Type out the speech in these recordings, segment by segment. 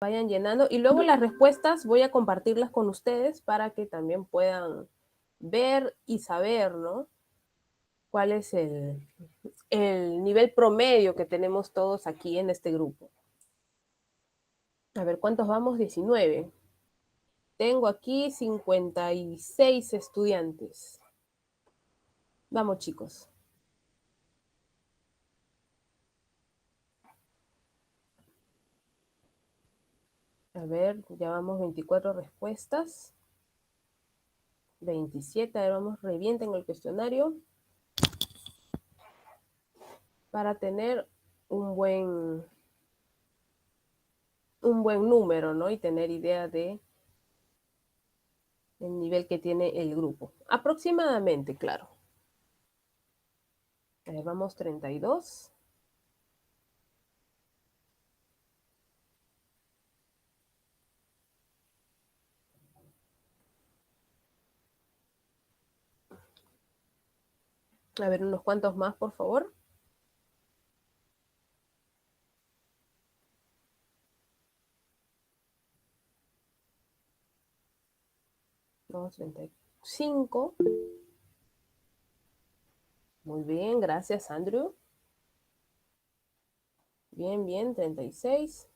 vayan llenando. Y luego las respuestas voy a compartirlas con ustedes para que también puedan ver y saber, ¿no? Cuál es el nivel promedio que tenemos todos aquí en este grupo. A ver, ¿cuántos vamos? 19. Tengo aquí 56 estudiantes. Vamos, chicos. A ver, ya vamos 24 respuestas. 27, a ver, vamos, revienten el cuestionario para tener un buen número, ¿no? Y tener idea de el nivel que tiene el grupo. Aproximadamente, claro. A ver, vamos 32. A ver, unos cuantos más, por favor. Vamos, 35. Muy bien, gracias, Andrew. Bien, bien, 36.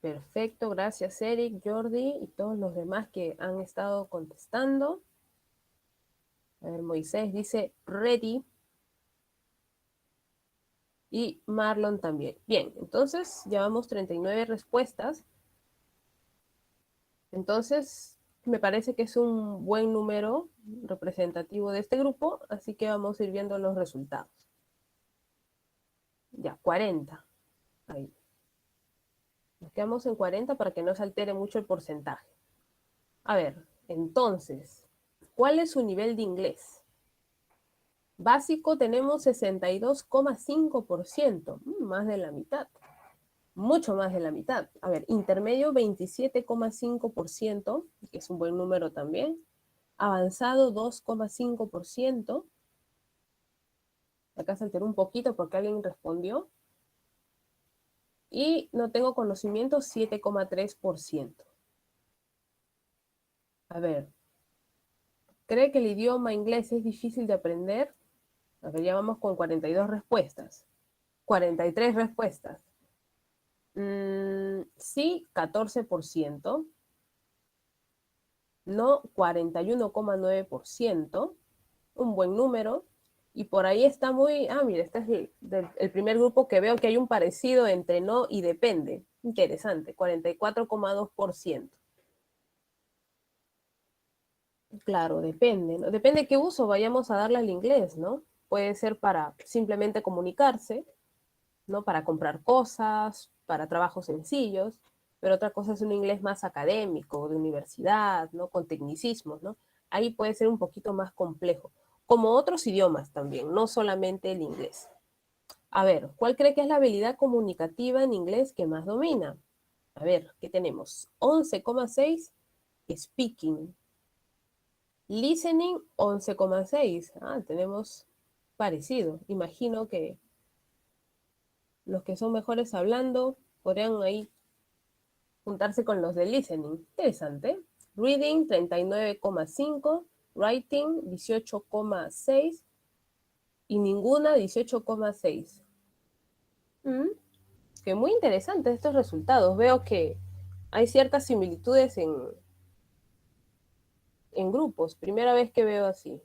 Perfecto, gracias, Eric, Jordi y todos los demás que han estado contestando. A ver, Moisés dice ready. Y Marlon también. Bien, entonces llevamos 39 respuestas. Entonces, me parece que es un buen número representativo de este grupo, así que vamos a ir viendo los resultados. Ya, 40. Ahí. Nos quedamos en 40 para que no se altere mucho el porcentaje. A ver, entonces, ¿cuál es su nivel de inglés? Básico tenemos 62,5%, más de la mitad. Mucho más de la mitad. A ver, intermedio 27,5%, que es un buen número también. Avanzado 2,5%. Acá se alteró un poquito porque alguien respondió. Y no tengo conocimiento 7,3%. A ver, ¿cree que el idioma inglés es difícil de aprender? A ver, ya vamos con 42 respuestas. 43 respuestas. Sí, 14%. No, 41,9%. Un buen número. Y por ahí está muy, mira, este es el primer grupo que veo que hay un parecido entre no y depende. Interesante, 44,2%. Claro, depende, ¿no? Depende qué uso vayamos a darle al inglés, ¿no? Puede ser para simplemente comunicarse, ¿no? Para comprar cosas, para trabajos sencillos, pero otra cosa es un inglés más académico, de universidad, ¿no? Con tecnicismos, ¿no? Ahí puede ser un poquito más complejo, como otros idiomas también, no solamente el inglés. A ver, ¿cuál cree que es la habilidad comunicativa en inglés que más domina? A ver, ¿qué tenemos? 11,6, speaking. Listening, 11,6. Tenemos parecido. Imagino que los que son mejores hablando podrían ahí juntarse con los de listening. Interesante. Reading, 39,5. Writing, 18,6. Y ninguna, 18,6. Que muy interesantes estos resultados. Veo que hay ciertas similitudes en grupos. Primera vez que veo así.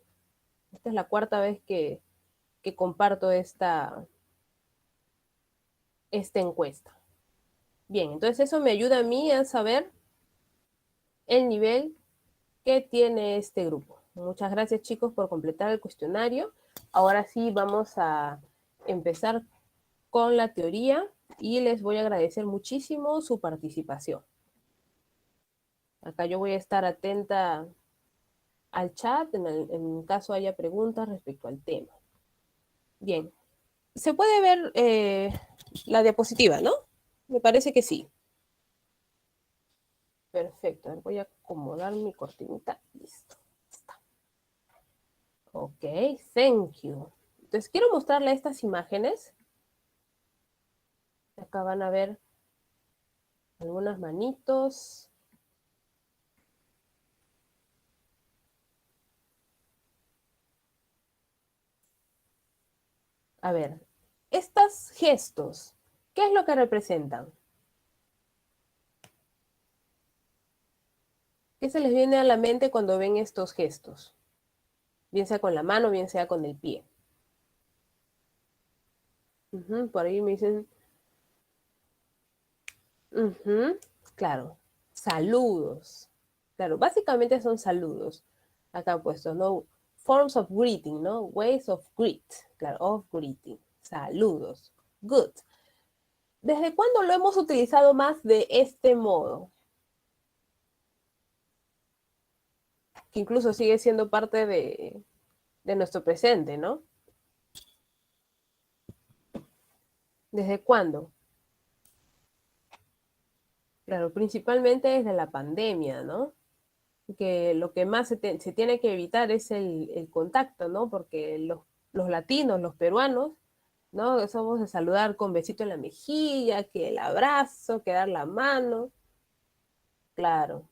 Esta es la cuarta vez que comparto esta encuesta. Bien, entonces eso me ayuda a mí a saber el nivel que tiene este grupo. Muchas gracias, chicos, por completar el cuestionario. Ahora sí vamos a empezar con la teoría y les voy a agradecer muchísimo su participación. Acá yo voy a estar atenta al chat en caso haya preguntas respecto al tema. Bien, se puede ver la diapositiva, ¿no? Me parece que sí. Perfecto, voy a acomodar mi cortinita. Listo. Está. Ok, thank you. Entonces, quiero mostrarle estas imágenes. Acá van a ver algunas manitos. A ver, estos gestos, ¿qué es lo que representan? ¿Qué se les viene a la mente cuando ven estos gestos? Bien sea con la mano, bien sea con el pie. Por ahí me dicen, claro, saludos. Claro, básicamente son saludos. Acá han puesto, ¿no? Forms of greeting, ¿no? Ways of greet. Claro, of greeting. Saludos. Good. ¿Desde cuándo lo hemos utilizado más de este modo? Que incluso sigue siendo parte de nuestro presente, ¿no? ¿Desde cuándo? Claro, principalmente desde la pandemia, ¿no? Que lo que más se tiene que evitar es el contacto, ¿no? Porque los latinos, los peruanos, ¿no? Somos de saludar con besito en la mejilla, que el abrazo, que dar la mano. Claro,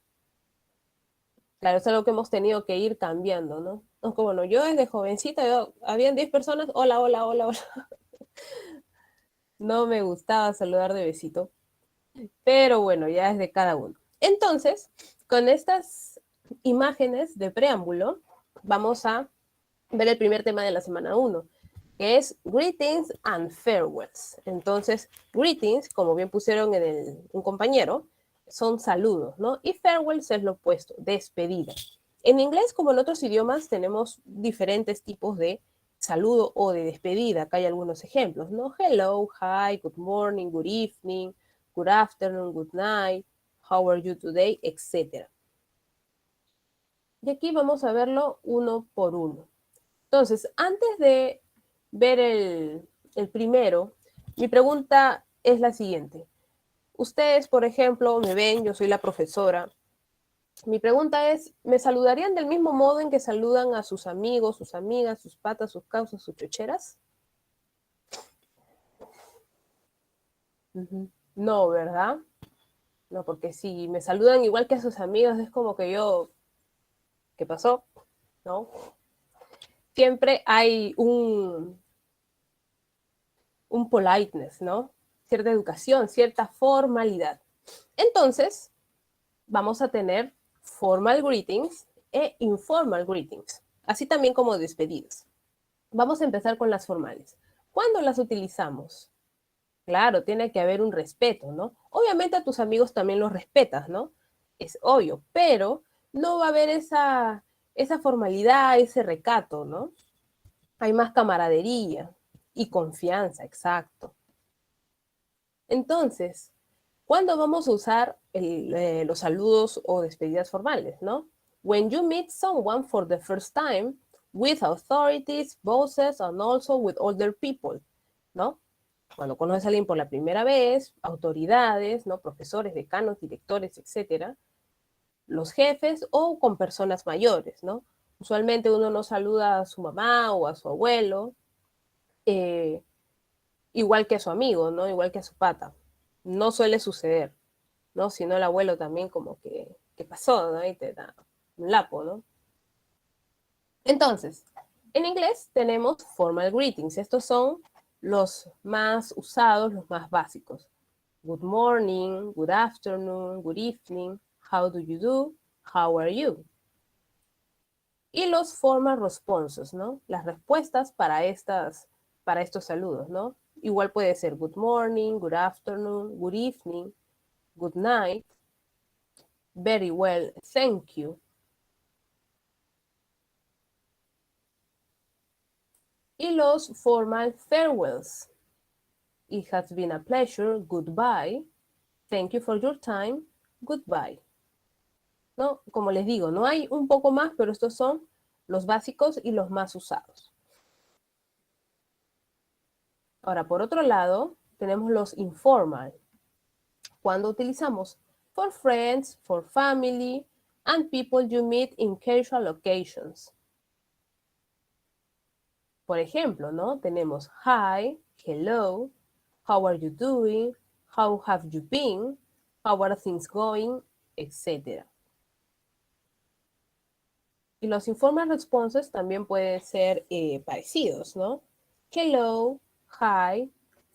claro, es algo que hemos tenido que ir cambiando, ¿no? No, como no, yo desde jovencita, habían 10 personas, hola, hola, hola, hola. No me gustaba saludar de besito, pero bueno, ya es de cada uno. Entonces, con estas imágenes de preámbulo, vamos a ver el primer tema de la semana 1, que es Greetings and Farewells. Entonces, greetings, como bien pusieron en un compañero, son saludos, ¿no? Y farewells es lo opuesto, despedida. En inglés, como en otros idiomas, tenemos diferentes tipos de saludo o de despedida. Acá hay algunos ejemplos, ¿no? Hello, hi, good morning, good evening, good afternoon, good night, how are you today, etcétera. Y aquí vamos a verlo uno por uno. Entonces, antes de ver el primero, mi pregunta es la siguiente. Ustedes, por ejemplo, me ven, yo soy la profesora. Mi pregunta es, ¿me saludarían del mismo modo en que saludan a sus amigos, sus amigas, sus patas, sus causas, sus chocheras? No, ¿verdad? No, porque si me saludan igual que a sus amigos, es como que yo, ¿qué pasó? ¿No? Siempre hay un politeness, ¿no? Cierta educación, cierta formalidad. Entonces, vamos a tener formal greetings e informal greetings, así también como despedidas. Vamos a empezar con las formales. ¿Cuándo las utilizamos? Claro, tiene que haber un respeto, ¿no? Obviamente a tus amigos también los respetas, ¿no? Es obvio, pero no va a haber esa formalidad, ese recato, ¿no? Hay más camaradería y confianza, exacto. Entonces, ¿cuándo vamos a usar los saludos o despedidas formales, no? When you meet someone for the first time, with authorities, bosses, and also with older people, ¿no? Cuando conoces a alguien por la primera vez, autoridades, ¿no? Profesores, decanos, directores, etcétera, los jefes o con personas mayores, ¿no? Usualmente uno no saluda a su mamá o a su abuelo, eh, igual que a su amigo, ¿no? Igual que a su pata. No suele suceder, ¿no? Si no, el abuelo también como que, ¿qué pasó? ¿No? Y te da un lapo, ¿no? Entonces, en inglés tenemos formal greetings. Estos son los más usados, los más básicos. Good morning, good afternoon, good evening, how do you do, how are you? Y los formal responses, ¿no? Las respuestas para estos saludos, ¿no? Igual puede ser good morning, good afternoon, good evening, good night, very well, thank you. Y los formal farewells. It has been a pleasure, goodbye. Thank you for your time, goodbye. ¿No? Como les digo, no hay un poco más, pero estos son los básicos y los más usados. Ahora, por otro lado, tenemos los informal. Cuando utilizamos for friends, for family, and people you meet in casual occasions. Por ejemplo, ¿no? Tenemos hi, hello, how are you doing, how have you been, how are things going, etc. Y los informal responses también pueden ser parecidos, ¿no? Hello, hi,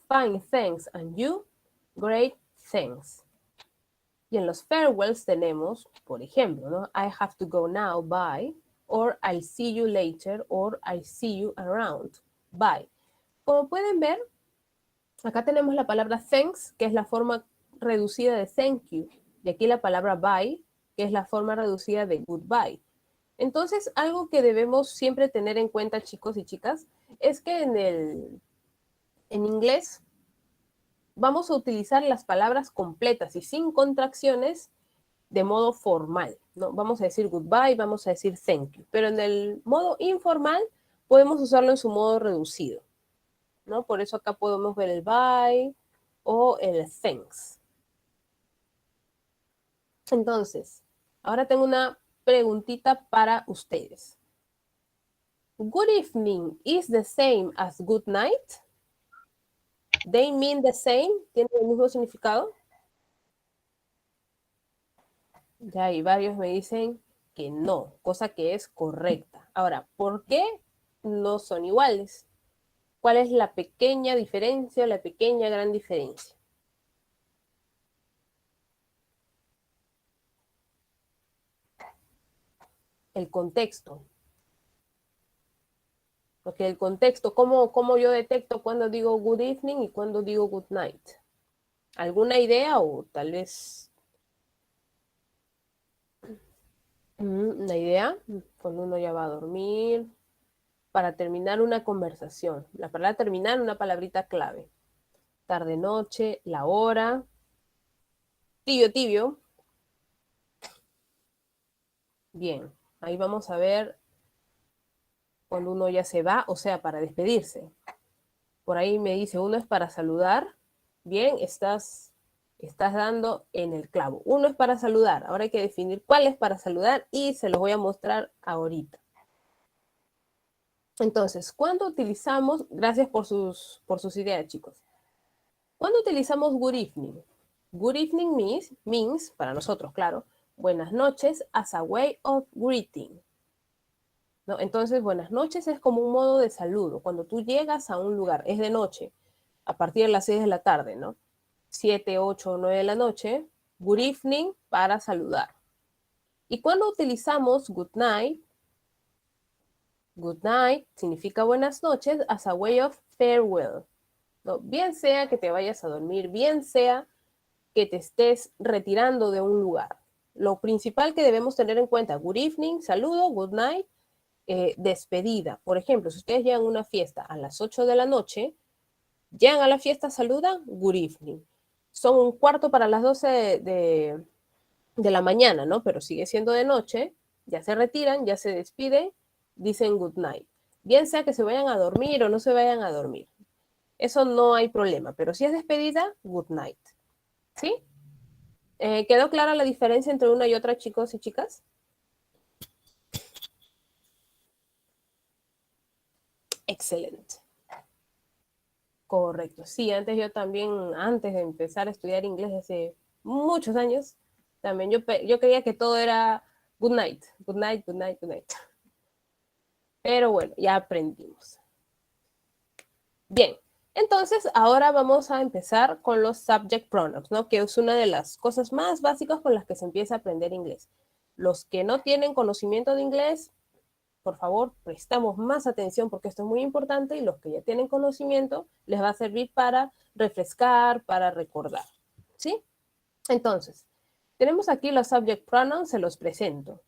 fine, thanks, and you, great, thanks. Y en los farewells tenemos, por ejemplo, ¿no? I have to go now, bye, or I'll see you later, or I'll see you around, bye. Como pueden ver, acá tenemos la palabra thanks, que es la forma reducida de thank you, y aquí la palabra bye, que es la forma reducida de goodbye. Entonces, algo que debemos siempre tener en cuenta, chicos y chicas, es que en inglés vamos a utilizar las palabras completas y sin contracciones de modo formal, ¿no? Vamos a decir goodbye, vamos a decir thank you, pero en el modo informal podemos usarlo en su modo reducido, ¿no? Por eso acá podemos ver el bye o el thanks. Entonces, ahora tengo una preguntita para ustedes. Good evening is the same as good night? They mean the same, tienen el mismo significado. Ya, y varios me dicen que no, cosa que es correcta. Ahora, ¿por qué no son iguales? ¿Cuál es la pequeña diferencia o la pequeña gran diferencia? El contexto. Porque el contexto, ¿cómo yo detecto cuando digo good evening y cuando digo good night? ¿Alguna idea o tal vez una idea? Cuando uno ya va a dormir, para terminar una conversación. La palabra terminar, una palabrita clave. Tarde, noche, la hora. Tibio, tibio. Bien, ahí vamos a ver cuando uno ya se va, o sea, para despedirse. Por ahí me dice, uno es para saludar. Bien, estás dando en el clavo. Uno es para saludar. Ahora hay que definir cuál es para saludar y se los voy a mostrar ahorita. Entonces, ¿cuándo utilizamos? Gracias por sus ideas, chicos. ¿Cuándo utilizamos good evening? Good evening means, para nosotros, claro, buenas noches as a way of greeting. ¿No? Entonces, buenas noches es como un modo de saludo. Cuando tú llegas a un lugar, es de noche, a partir de las 6 de la tarde, ¿no? 7, 8, 9 de la noche, good evening para saludar. Y cuando utilizamos good night significa buenas noches as a way of farewell. ¿No? Bien sea que te vayas a dormir, bien sea que te estés retirando de un lugar. Lo principal que debemos tener en cuenta, good evening, saludo, good night, despedida. Por ejemplo, si ustedes llegan a una fiesta a las 8 de la noche, llegan a la fiesta, saludan, good evening. Son un cuarto para las 12 de la mañana, ¿no? Pero sigue siendo de noche, ya se retiran, ya se despiden, dicen good night. Bien sea que se vayan a dormir o no se vayan a dormir. Eso no hay problema, pero si es despedida, good night. ¿Sí? ¿Quedó clara la diferencia entre una y otra, chicos y chicas? Excelente. Correcto. Sí, antes yo también, antes de empezar a estudiar inglés hace muchos años, también yo creía que todo era good night, good night, good night, good night. Pero bueno, ya aprendimos. Bien, entonces ahora vamos a empezar con los subject pronouns, ¿no? Que es una de las cosas más básicas con las que se empieza a aprender inglés. Los que no tienen conocimiento de inglés, por favor, prestamos más atención porque esto es muy importante y los que ya tienen conocimiento les va a servir para refrescar, para recordar, ¿sí? Entonces, tenemos aquí los subject pronouns, se los presento.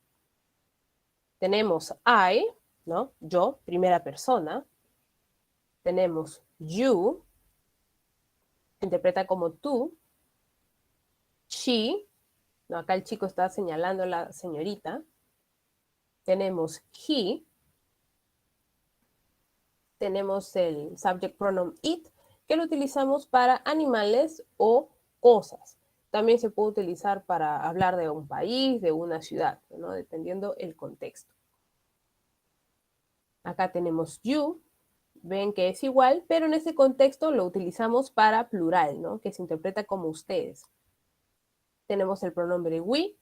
Tenemos I, ¿no? Yo, primera persona. Tenemos you, se interpreta como tú. She, ¿no? Acá el chico está señalando a la señorita. Tenemos he. Tenemos el subject pronoun it, que lo utilizamos para animales o cosas. También se puede utilizar para hablar de un país, de una ciudad, ¿no? Dependiendo el contexto. Acá tenemos you, ven que es igual, pero en ese contexto lo utilizamos para plural, ¿no? Que se interpreta como ustedes. Tenemos el pronombre we,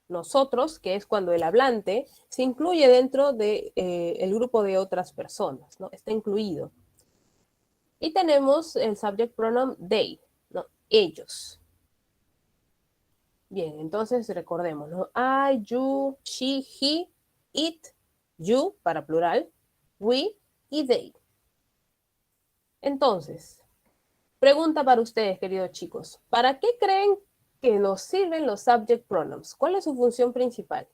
nosotros, que es cuando el hablante se incluye dentro de, el grupo de otras personas, ¿no? Está incluido. Y tenemos el subject pronoun they, ¿no? Ellos. Bien, entonces recordemos, ¿no? I, you, she, he, it, you para plural, we y they. Entonces, pregunta para ustedes, queridos chicos. ¿Para qué creen que nos sirven los subject pronouns? ¿Cuál es su función principal?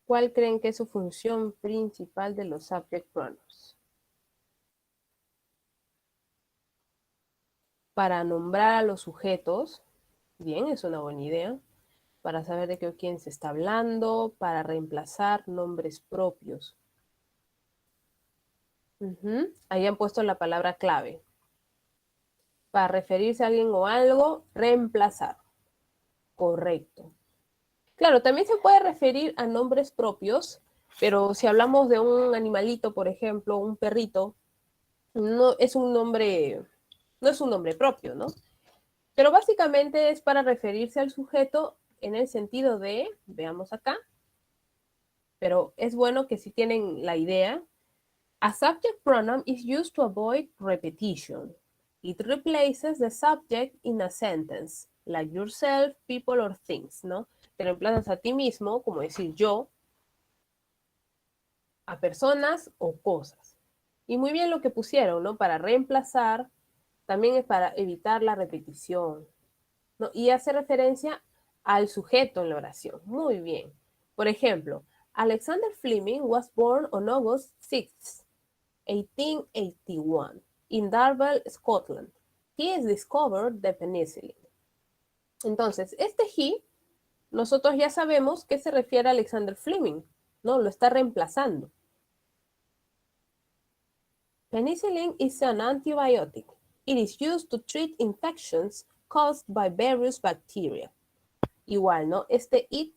¿Cuál creen que es su función principal de los subject pronouns? Para nombrar a los sujetos. Bien, es una buena idea. Para saber de quién se está hablando, para reemplazar nombres propios. Ahí han puesto la palabra clave. Para referirse a alguien o algo, reemplazar. Correcto. Claro, también se puede referir a nombres propios, pero si hablamos de un animalito, por ejemplo, un perrito, no es un nombre, no es un nombre propio, ¿no? Pero básicamente es para referirse al sujeto en el sentido de, veamos acá, pero es bueno que si tienen la idea, a subject pronoun is used to avoid repetition. It replaces the subject in a sentence, like yourself, people, or things, ¿no? Te reemplazas a ti mismo, como decir yo, a personas o cosas. Y muy bien lo que pusieron, ¿no? Para reemplazar, también es para evitar la repetición, ¿no? Y hace referencia al sujeto en la oración. Muy bien. Por ejemplo, Alexander Fleming was born on August 6th, 1881, in Darvel, Scotland. He has discovered the penicillin. Entonces, este he, nosotros ya sabemos que se refiere a Alexander Fleming, ¿no? Lo está reemplazando. Penicillin is an antibiotic. It is used to treat infections caused by various bacteria. Igual, ¿no? Este it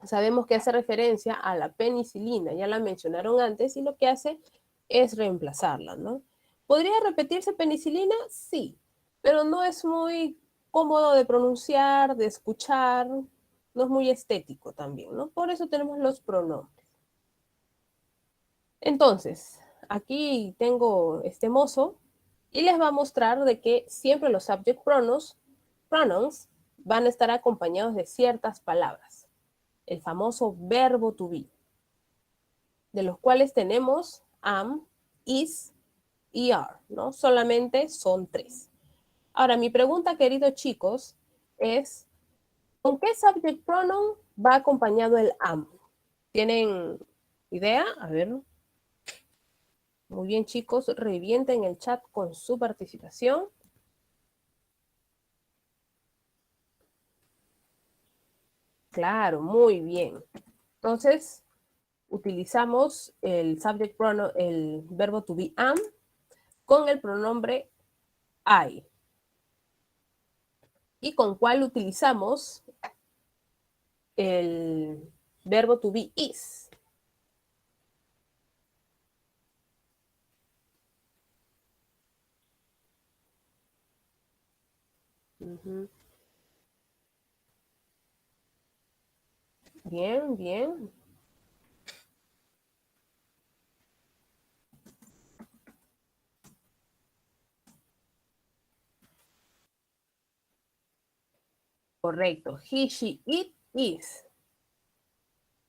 sabemos que hace referencia a la penicilina, ya la mencionaron antes, y lo que hace es reemplazarla, ¿no? ¿Podría repetirse penicilina? Sí, pero no es muy cómodo de pronunciar, de escuchar, no es muy estético también, ¿no? Por eso tenemos los pronombres. Entonces, aquí tengo este mozo y les va a mostrar de que siempre los subject pronouns van a estar acompañados de ciertas palabras. El famoso verbo to be, de los cuales tenemos am, is y are, ¿no? Solamente son 3. Ahora, mi pregunta, queridos chicos, es, ¿con qué subject pronoun va acompañado el am? ¿Tienen idea? A ver. Muy bien, chicos, revienten el chat con su participación. Claro, muy bien. Entonces, utilizamos el subject pronoun, el verbo to be am, con el pronombre I. ¿Y con cuál utilizamos el verbo to be is? Bien, bien. Correcto. He, she, it, is.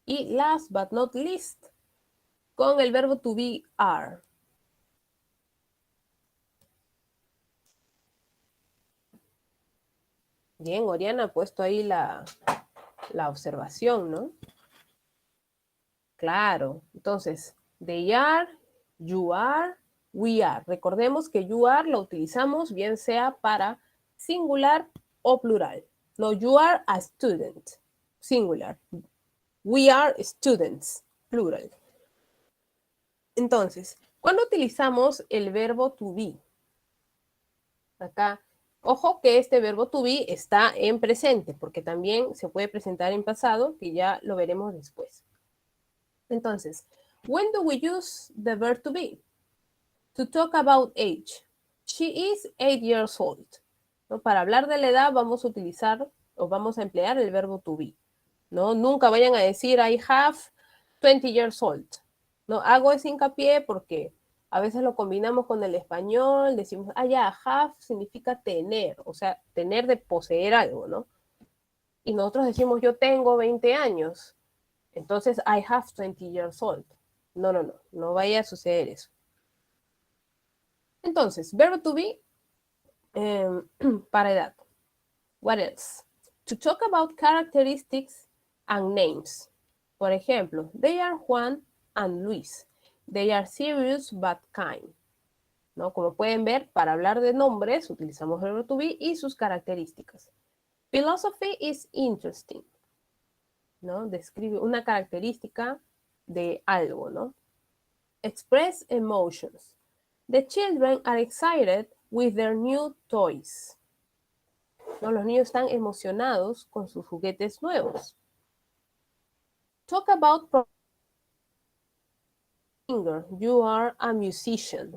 Y last but not least, con el verbo to be are. Bien, Oriana ha puesto ahí la observación, ¿no? Claro. Entonces, they are, you are, we are. Recordemos que you are lo utilizamos bien sea para singular o plural. No, you are a student, singular. We are students, plural. Entonces, ¿cuándo utilizamos el verbo to be? Acá Ojo que este verbo to be está en presente, porque también se puede presentar en pasado, que ya lo veremos después. Entonces, when do we use the verb to be? To talk about age. She is 8 years old. ¿No? Para hablar de la edad vamos a utilizar o vamos a emplear el verbo to be. ¿No? Nunca vayan a decir I have 20 years old. ¿No? Hago ese hincapié porque a veces lo combinamos con el español, decimos, ya, have significa tener, o sea, tener de poseer algo, ¿no? Y nosotros decimos, yo tengo 20 años, entonces I have 20 years old. No, no, no, no vaya a suceder eso. Entonces, verbo to be para edad. What else? To talk about characteristics and names. Por ejemplo, they are Juan and Luis. They are serious but kind. ¿No? Como pueden ver, para hablar de nombres utilizamos verbo to be y sus características. Philosophy is interesting. ¿No? Describe una característica de algo, ¿no? Express emotions. The children are excited with their new toys. ¿No? Los niños están emocionados con sus juguetes nuevos. Talk about singer. You are a musician.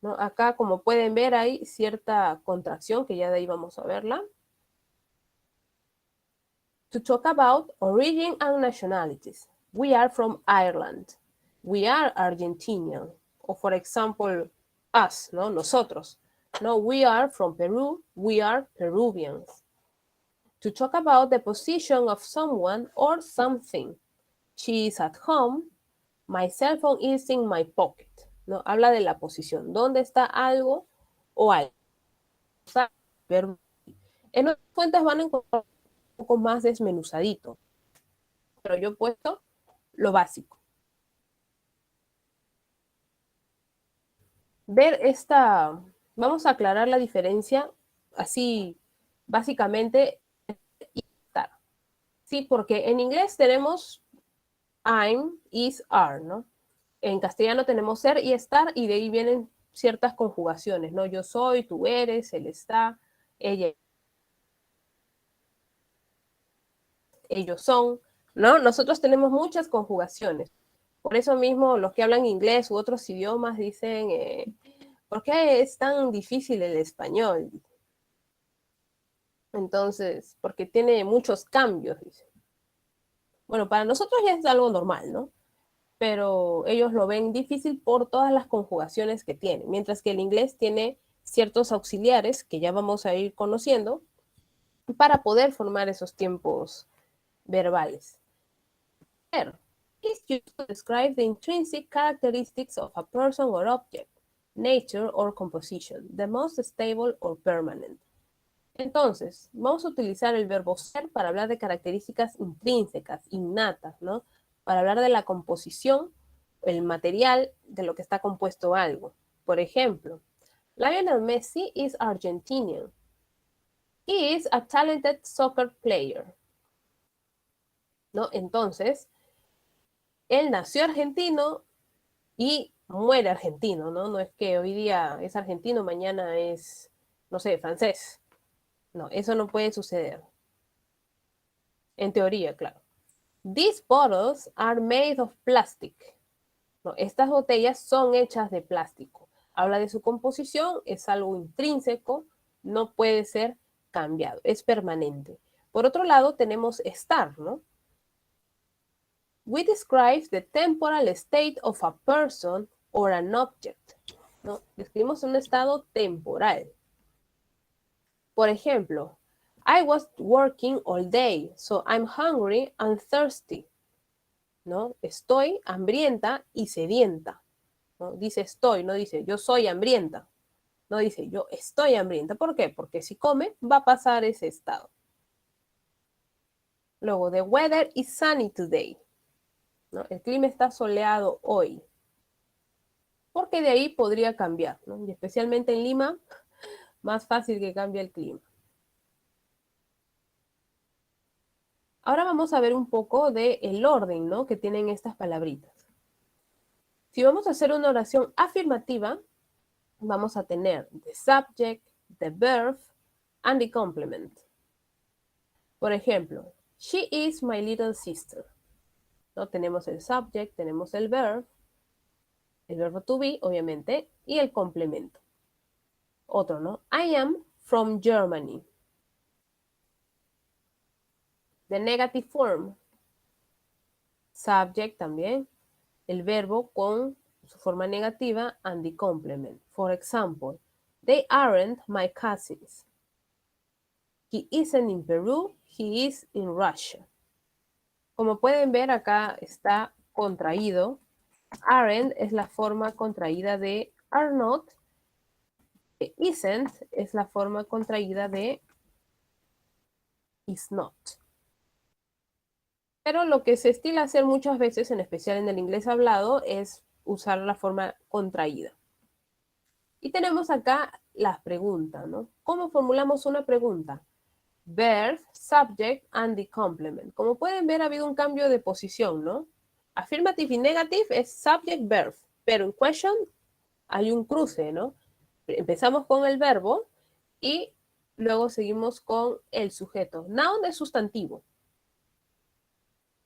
¿No? Acá, como pueden ver, hay cierta contracción que ya de ahí vamos a verla. To talk about origin and nationalities. We are from Ireland. We are Argentinian. O, for example, us, ¿no? Nosotros. No, we are from Peru. We are Peruvians. To talk about the position of someone or something. She is at home. My cell phone is in my pocket. ¿No? Habla de la posición. ¿Dónde está algo o algo? En otras fuentes van a encontrar un poco más desmenuzadito. Pero yo he puesto lo básico. Ver esta, vamos a aclarar la diferencia así básicamente y estar. Sí, porque en inglés tenemos I'm, is, are, ¿no? En castellano tenemos ser y estar y de ahí vienen ciertas conjugaciones, ¿no? Yo soy, tú eres, él está, ella, ellos son, ¿no? Nosotros tenemos muchas conjugaciones. Por eso mismo los que hablan inglés u otros idiomas dicen, ¿por qué es tan difícil el español? Entonces, porque tiene muchos cambios, dice. Bueno, para nosotros ya es algo normal, ¿no? Pero ellos lo ven difícil por todas las conjugaciones que tiene, mientras que el inglés tiene ciertos auxiliares que ya vamos a ir conociendo para poder formar esos tiempos verbales. Is used to describe the intrinsic characteristics of a person or object, nature or composition, the most stable or permanent. Entonces, vamos a utilizar el verbo ser para hablar de características intrínsecas, innatas, ¿no? Para hablar de la composición, el material de lo que está compuesto algo. Por ejemplo, Lionel Messi is Argentinian. He is a talented soccer player. ¿No? Entonces, él nació argentino y muere argentino, ¿no? No es que hoy día es argentino, mañana es, no sé, francés. No, eso no puede suceder. En teoría, claro. These bottles are made of plastic. No, estas botellas son hechas de plástico. Habla de su composición, es algo intrínseco, no puede ser cambiado, es permanente. Por otro lado, tenemos estar, ¿no? We describe the temporal state of a person or an object. ¿No? Describimos un estado temporal. Por ejemplo, I was working all day, so I'm hungry and thirsty. ¿No? Estoy hambrienta y sedienta. ¿No? Dice estoy, no dice yo soy hambrienta. No dice yo estoy hambrienta. ¿Por qué? Porque si come va a pasar ese estado. Luego, the weather is sunny today. ¿No? El clima está soleado hoy. Porque de ahí podría cambiar, ¿no? Y especialmente en Lima, más fácil que cambie el clima. Ahora vamos a ver un poco del orden, ¿no? Que tienen estas palabritas. Si vamos a hacer una oración afirmativa, vamos a tener the subject, the verb, and the complement. Por ejemplo, she is my little sister. ¿No? Tenemos el subject, tenemos el verbo to be, obviamente, y el complemento. Otro, ¿no? I am from Germany. The negative form. Subject también. El verbo con su forma negativa and the complement. For example, they aren't my cousins. He isn't in Peru, he is in Russia. Como pueden ver, acá está contraído. Aren't es la forma contraída de are not. Isn't es la forma contraída de is not. Pero lo que se estila hacer muchas veces, en especial en el inglés hablado, es usar la forma contraída. Y tenemos acá las preguntas, ¿no? ¿Cómo formulamos una pregunta? Verb, subject, and the complement. Como pueden ver, ha habido un cambio de posición, ¿no? Affirmative y negative es subject, verb, pero en question hay un cruce, ¿no? Empezamos con el verbo y luego seguimos con el sujeto. Noun es sustantivo.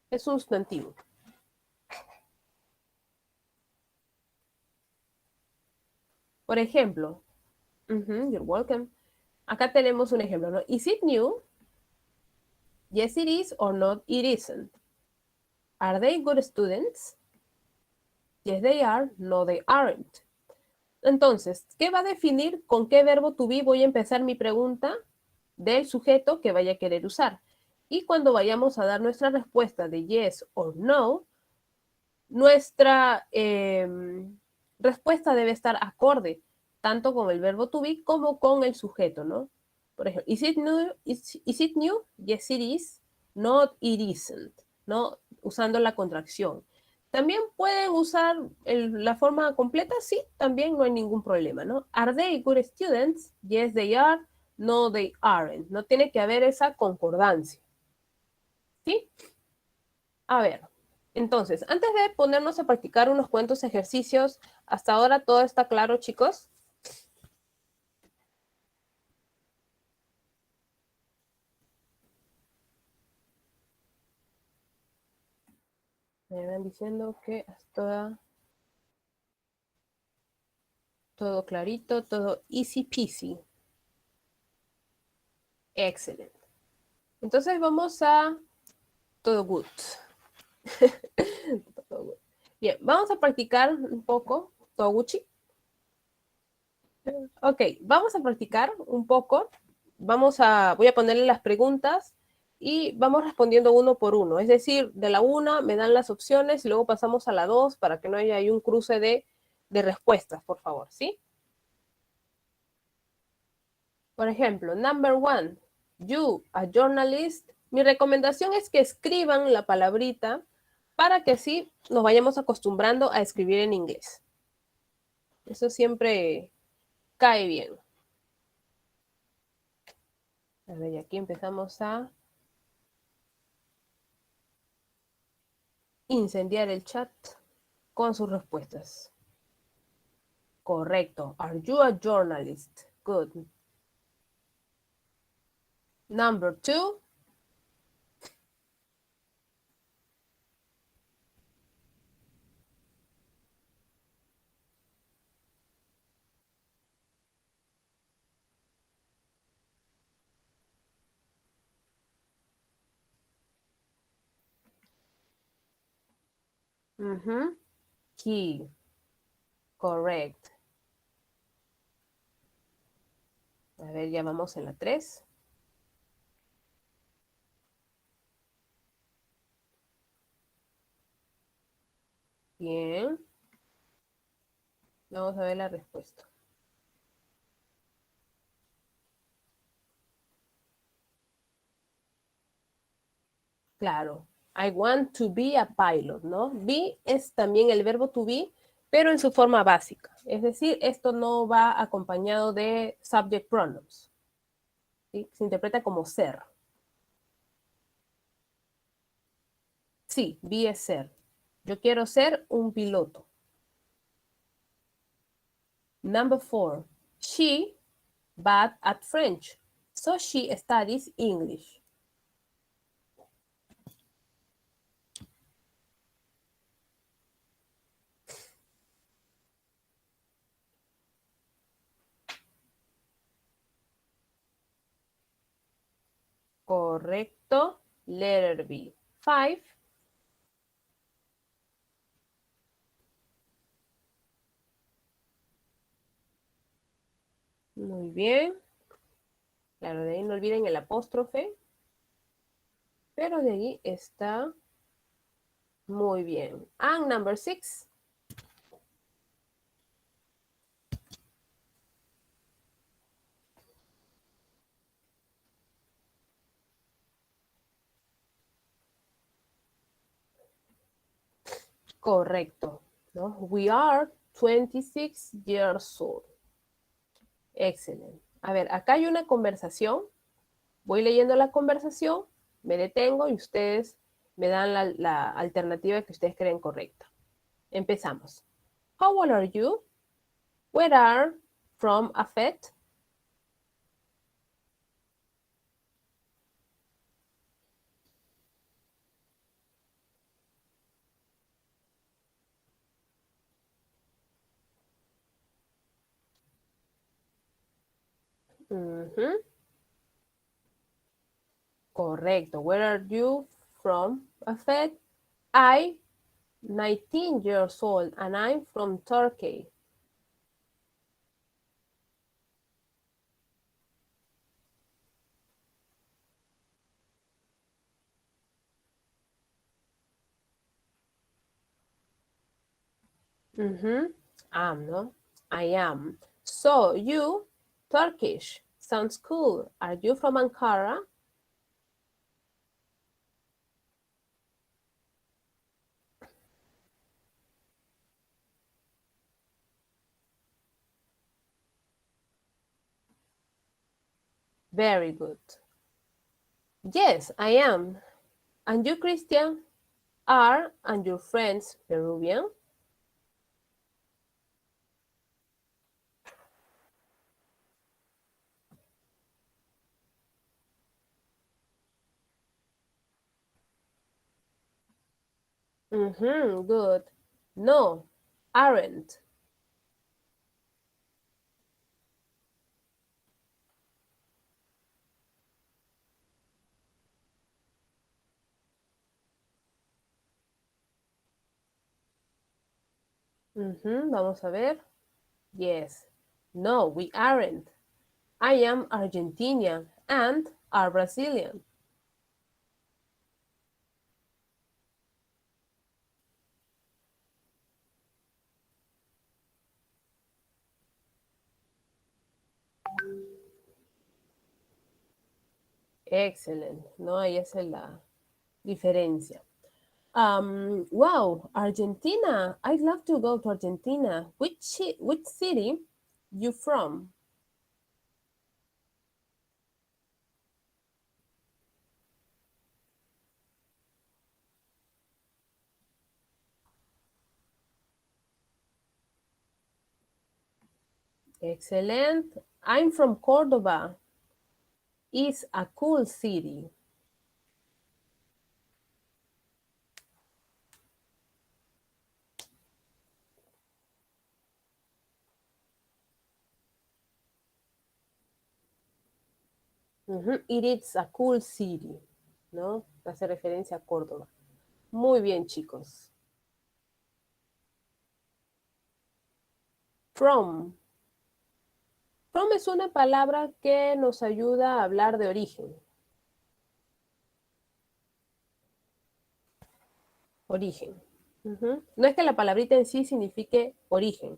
Es sustantivo. Por ejemplo, you're welcome. Acá tenemos un ejemplo, ¿no? Is it new? Yes, it is, or not, it isn't. Are they good students? Yes, they are, no, they aren't. Entonces, ¿qué va a definir con qué verbo to be voy a empezar mi pregunta del sujeto que vaya a querer usar? Y cuando vayamos a dar nuestra respuesta de yes or no, nuestra respuesta debe estar acorde tanto con el verbo to be como con el sujeto, ¿no? Por ejemplo, is it new? Is it new? Yes, it is. Not, it isn't, ¿no? Usando la contracción. También pueden usar la forma completa, sí, también no hay ningún problema, ¿no? Are they good students? Yes, they are. No, they aren't. No tiene que haber esa concordancia. ¿Sí? A ver, entonces, antes de ponernos a practicar unos cuantos ejercicios, ¿hasta ahora todo está claro, chicos? Me van diciendo que hasta todo clarito, todo easy peasy. Excelente. Entonces vamos a todo good. Todo good. Bien, vamos a practicar un poco. Todo Gucci. Ok, vamos a practicar un poco. Voy a ponerle las preguntas y vamos respondiendo uno por uno. Es decir, de la una me dan las opciones y luego pasamos a la dos para que no haya ahí un cruce de respuestas, por favor, ¿sí? Por ejemplo, number one, you, a journalist. Mi recomendación es que escriban la palabrita para que así nos vayamos acostumbrando a escribir en inglés. Eso siempre cae bien. A ver, y aquí empezamos a incendiar el chat con sus respuestas. Correcto. Are you a journalist? Good. Number two. He. Correct. A ver, ya vamos en la 3. Bien. Vamos a ver la respuesta. Claro. I want to be a pilot, ¿no? Be es también el verbo to be, pero en su forma básica. Es decir, esto no va acompañado de subject pronouns. ¿Sí? Se interpreta como ser. Sí, be es ser. Yo quiero ser un piloto. Number 4. She bad at French, so she studies English. Correcto. Letter B. 5. Muy bien. Claro, de ahí no olviden el apóstrofe. Pero de ahí está muy bien. And number 6. Correcto. ¿No? We are 26 years old. Excelente. A ver, acá hay una conversación. Voy leyendo la conversación, me detengo y ustedes me dan la alternativa que ustedes creen correcta. Empezamos. How old are you? Where are from a fet? Ujú. Correcto. Where are you from a fet? I 19 years old and I'm from Turkey. Am, ¿no? I am. So you, Turkish. Sounds cool. Are you from Ankara? Very good. Yes, I am. And you, Christian, are and your friends Peruvian? Good. No, aren't. Vamos a ver. Yes. No, we aren't. I am Argentinian and are Brazilian. Excellent. No, ahí es la diferencia. Wow, Argentina. I'd love to go to Argentina. Which city you from? Excellent. I'm from Cordoba. It's a cool city. It is a cool city, ¿no? Hace referencia a Córdoba. Muy bien, chicos. From. From es una palabra que nos ayuda a hablar de origen. Origen. No es que la palabrita en sí signifique origen,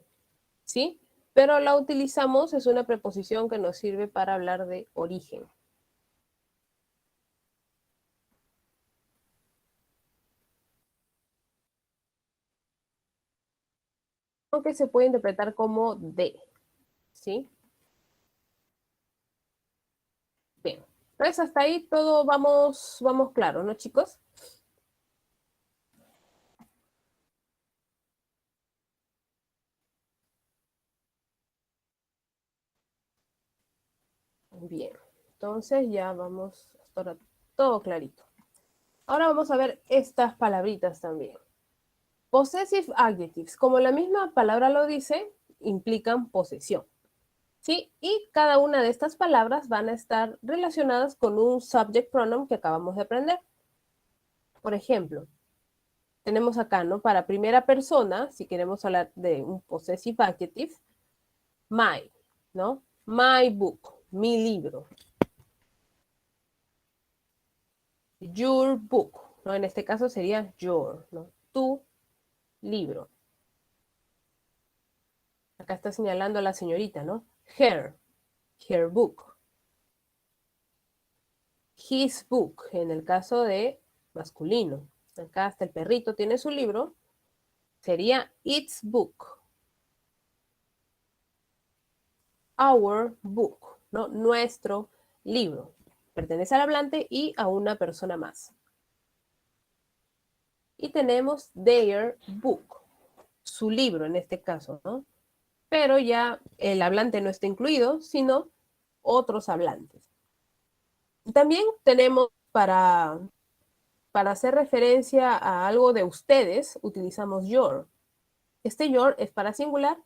¿sí? Pero la utilizamos, es una preposición que nos sirve para hablar de origen. Aunque se puede interpretar como de, ¿sí? Bien. Entonces hasta ahí todo vamos claro, ¿no, chicos? Bien, entonces ya vamos, hasta ahora todo clarito. Ahora vamos a ver estas palabritas también. Possessive adjectives, como la misma palabra lo dice, implican posesión. ¿Sí? Y cada una de estas palabras van a estar relacionadas con un subject pronoun que acabamos de aprender. Por ejemplo, tenemos acá, ¿no? Para primera persona, si queremos hablar de un possessive adjective, my, ¿no? My book, mi libro. Your book, ¿no? En este caso sería your, ¿no? Tu libro. Acá está señalando a la señorita, ¿no? Her book. His book, en el caso de masculino. Acá hasta el perrito tiene su libro. Sería its book. Our book, ¿no? Nuestro libro. Pertenece al hablante y a una persona más. Y tenemos their book, su libro en este caso, ¿no? Pero ya el hablante no está incluido, sino otros hablantes. También tenemos para hacer referencia a algo de ustedes, utilizamos your. Este your es para singular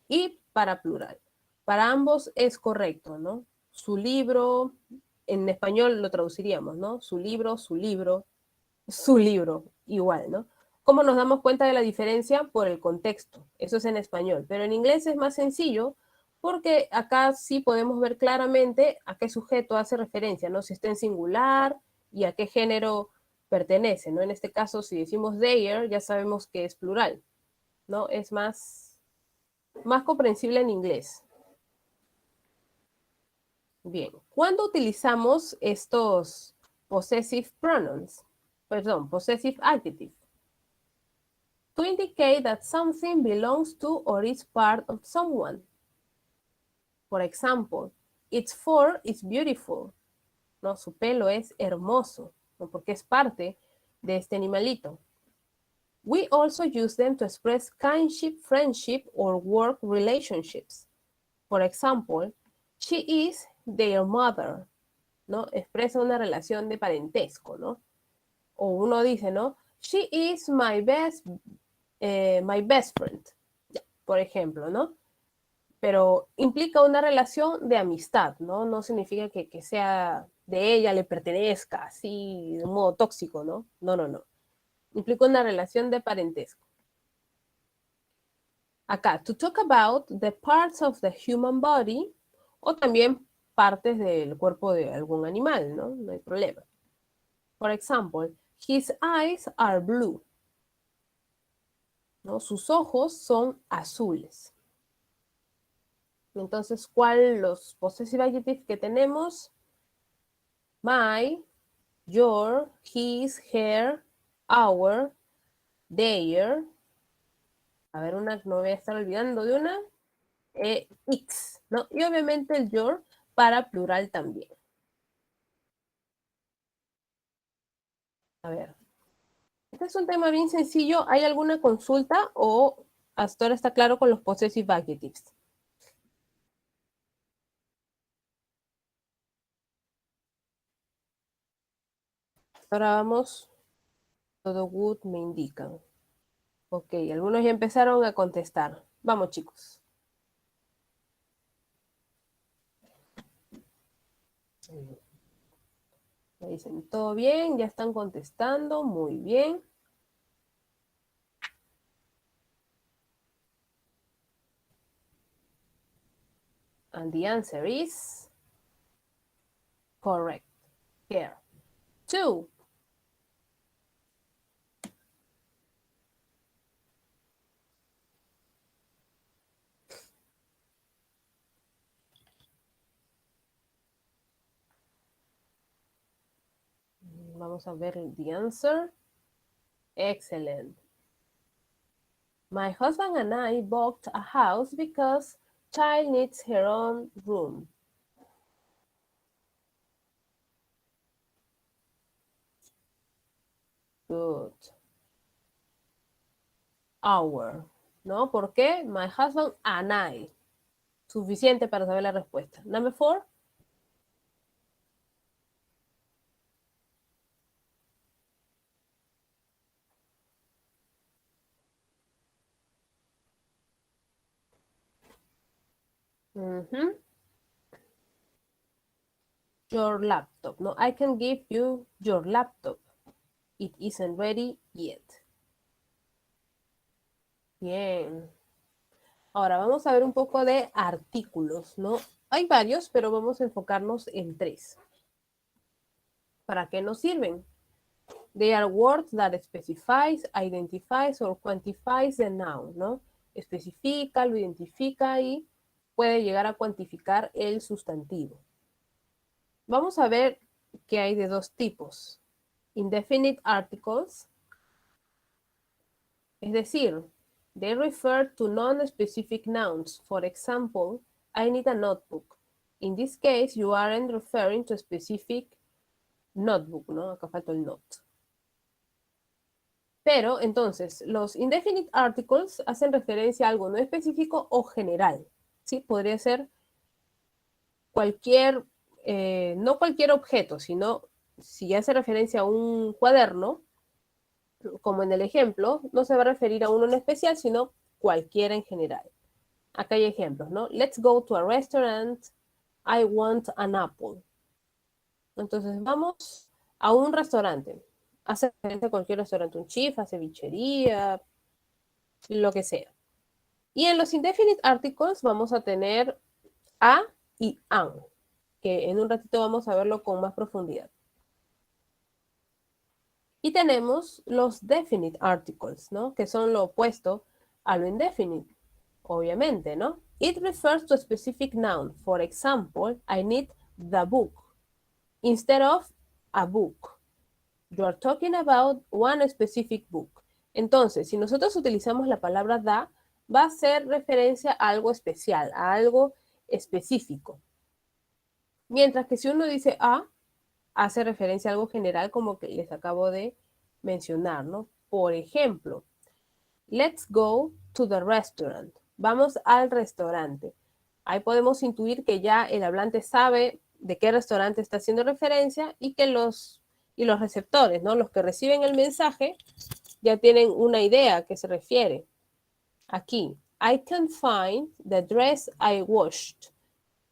y para plural. Para ambos es correcto, ¿no? Su libro, en español lo traduciríamos, ¿no? Su libro, igual, ¿no? ¿Cómo nos damos cuenta de la diferencia? Por el contexto. Eso es en español. Pero en inglés es más sencillo porque acá sí podemos ver claramente a qué sujeto hace referencia, ¿no? Si está en singular y a qué género pertenece, ¿no? En este caso, si decimos their, ya sabemos que es plural, ¿no? Es más comprensible en inglés. Bien, ¿cuándo utilizamos estos possessive pronouns? Perdón, possessive adjectives. To indicate that something belongs to or is part of someone. Por example, its fur is beautiful. ¿No? Su pelo es hermoso, ¿no? Porque es parte de este animalito. We also use them to express kinship, friendship, or work relationships. Por example, she is their mother, ¿no? Expresa una relación de parentesco, ¿no? O uno dice, ¿no? She is my best friend, por ejemplo, ¿no? Pero implica una relación de amistad, ¿no? No significa que sea de ella, le pertenezca, así, de un modo tóxico, ¿no? No, no, no. Implica una relación de parentesco. Acá, to talk about the parts of the human body, o también partes del cuerpo de algún animal, ¿no? No hay problema. Por ejemplo, his eyes are blue. ¿No? Sus ojos son azules. Entonces, ¿cuál los possessive adjectives que tenemos? My, your, his, her, our, their. A ver, una, no voy a estar olvidando de una. Its, ¿no? Y obviamente el your para plural también. A ver. Este es un tema bien sencillo. ¿Hay alguna consulta o hasta ahora está claro con los possessive adjectives? Ahora vamos. Todo good me indican. Ok, algunos ya empezaron a contestar. Vamos, chicos. Me dicen, todo bien, ya están contestando, muy bien. And the answer is correct. Here. 2. Vamos a ver the answer. Excellent. My husband and I bought a house because child needs her own room. Good. Our. ¿No? ¿Por qué? My husband and I. Suficiente para saber la respuesta. Number 4. Ujú. Your laptop. No, I can give you your laptop. It isn't ready yet. Bien. Ahora vamos a ver un poco de artículos, ¿no? Hay varios, pero vamos a enfocarnos en tres. ¿Para qué nos sirven? They are words that specifies, identifies or quantifies the noun, ¿no? Especifica, lo identifica y puede llegar a cuantificar el sustantivo. Vamos a ver que hay de dos tipos. Indefinite articles, es decir, they refer to non-specific nouns. For example, I need a notebook. In this case, you aren't referring to a specific notebook, ¿no? Acá falta el not. Pero, entonces, los indefinite articles hacen referencia a algo no específico o general, ¿sí? Podría ser cualquier, no cualquier objeto, sino si hace referencia a un cuaderno, como en el ejemplo, no se va a referir a uno en especial, sino cualquiera en general. Acá hay ejemplos, ¿no? Let's go to a restaurant. I want an apple. Entonces vamos a un restaurante. Hace referencia a cualquier restaurante, un chifa, cevichería, lo que sea. Y en los indefinite articles vamos a tener a y an, que en un ratito vamos a verlo con más profundidad. Y tenemos los definite articles, ¿no? Que son lo opuesto a lo indefinite, obviamente, ¿no? It refers to a specific noun. For example, I need the book instead of a book. You are talking about one specific book. Entonces, si nosotros utilizamos la palabra da, va a hacer referencia a algo especial, a algo específico. Mientras que si uno dice a, hace referencia a algo general como que les acabo de mencionar, ¿no? Por ejemplo, let's go to the restaurant. Vamos al restaurante. Ahí podemos intuir que ya el hablante sabe de qué restaurante está haciendo referencia y que los receptores, ¿no? Los que reciben el mensaje ya tienen una idea a qué se refiere. Aquí, I can't find the dress I washed.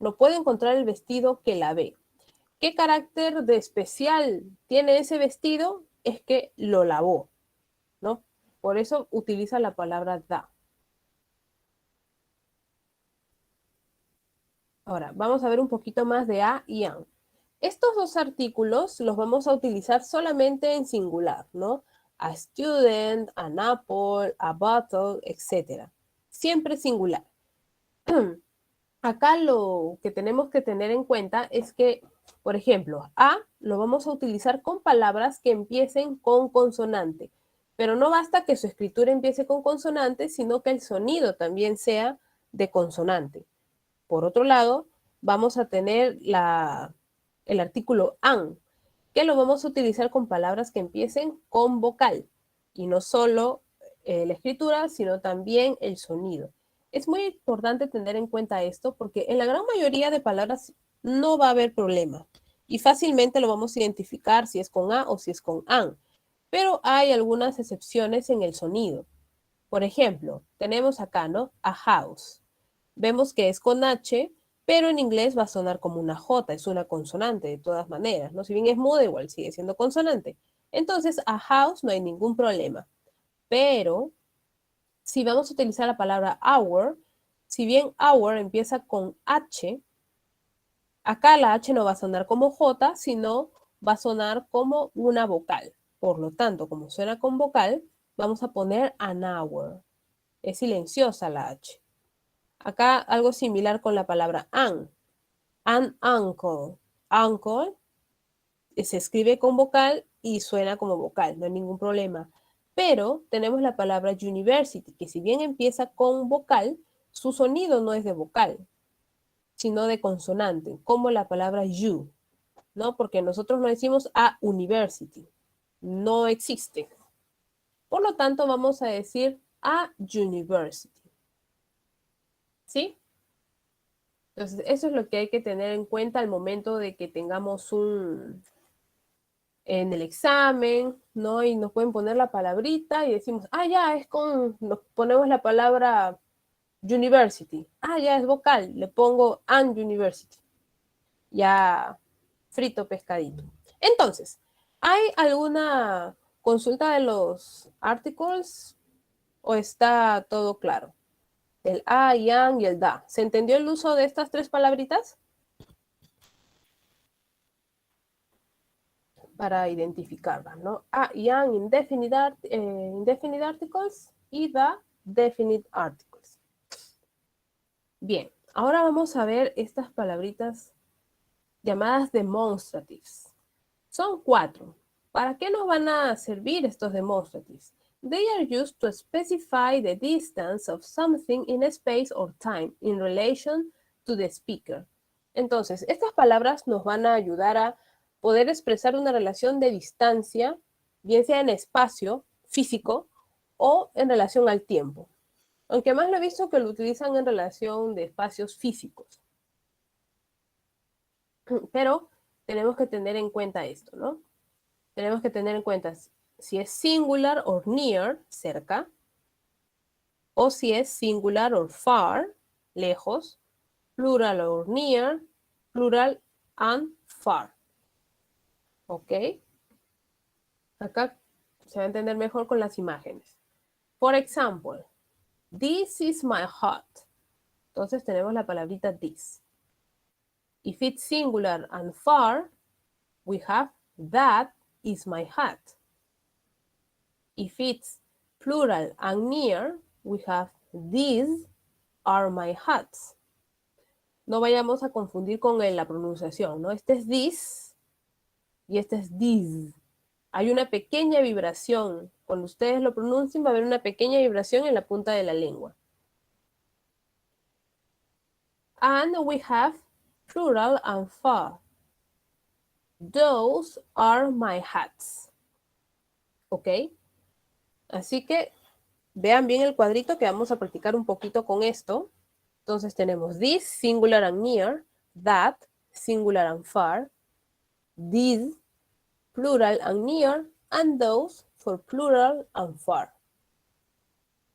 No puedo encontrar el vestido que lavé. ¿Qué carácter de especial tiene ese vestido? Es que lo lavó, ¿no? Por eso utiliza la palabra da. Ahora, vamos a ver un poquito más de a y an. Estos dos artículos los vamos a utilizar solamente en singular, ¿no? A student, an apple, a bottle, etc. Siempre singular. Acá lo que tenemos que tener en cuenta es que, por ejemplo, a lo vamos a utilizar con palabras que empiecen con consonante. Pero no basta que su escritura empiece con consonante, sino que el sonido también sea de consonante. Por otro lado, vamos a tener el artículo an, que lo vamos a utilizar con palabras que empiecen con vocal. Y no solo la escritura, sino también el sonido. Es muy importante tener en cuenta esto porque en la gran mayoría de palabras no va a haber problema. Y fácilmente lo vamos a identificar si es con a o si es con an. Pero hay algunas excepciones en el sonido. Por ejemplo, tenemos acá, ¿no? A house. Vemos que es con H, pero en inglés va a sonar como una J, es una consonante de todas maneras, ¿no? Si bien es muda, igual sigue siendo consonante. Entonces, a house no hay ningún problema. Pero, si vamos a utilizar la palabra hour, si bien hour empieza con H, acá la H no va a sonar como J, sino va a sonar como una vocal. Por lo tanto, como suena con vocal, vamos a poner an hour. Es silenciosa la H. Acá algo similar con la palabra an uncle. Uncle se escribe con vocal y suena como vocal, no hay ningún problema. Pero tenemos la palabra university, que si bien empieza con vocal, su sonido no es de vocal, sino de consonante, como la palabra you, ¿no? Porque nosotros no decimos a university, no existe. Por lo tanto, vamos a decir a university, ¿sí? Entonces, eso es lo que hay que tener en cuenta al momento de que tengamos en el examen, ¿no? Y nos pueden poner la palabrita y decimos, ah, ya, es con, nos ponemos la palabra University. Ah, ya es vocal. Le pongo an university. Ya frito pescadito. Entonces, ¿hay alguna consulta de los articles o está todo claro? El a, yang y el da. ¿Se entendió el uso de estas tres palabritas? Para identificarlas, ¿no? A, yang, indefinite articles y da, definite articles. Bien, ahora vamos a ver estas palabritas llamadas demonstratives. Son 4. ¿Para qué nos van a servir estos demonstratives? They are used to specify the distance of something in space or time in relation to the speaker. Entonces, estas palabras nos van a ayudar a poder expresar una relación de distancia, bien sea en espacio físico o en relación al tiempo. Aunque más lo he visto que lo utilizan en relación de espacios físicos. Pero tenemos que tener en cuenta esto, ¿no? Tenemos que tener en cuenta si es singular o near, cerca, o si es singular o far, lejos, plural o near, plural and far. ¿Ok? Acá se va a entender mejor con las imágenes. For example, this is my hat. Entonces tenemos la palabrita this. If it's singular and far, we have that is my hat. If it's plural and near, we have these are my hats. No vayamos a confundir con la pronunciación, ¿no? Este es this y este es this. Hay una pequeña vibración. Cuando ustedes lo pronuncien va a haber una pequeña vibración en la punta de la lengua. And we have plural and far. Those are my hats. ¿Ok? Así que vean bien el cuadrito que vamos a practicar un poquito con esto. Entonces tenemos this, singular and near, that, singular and far, these, plural and near, and those for plural and far.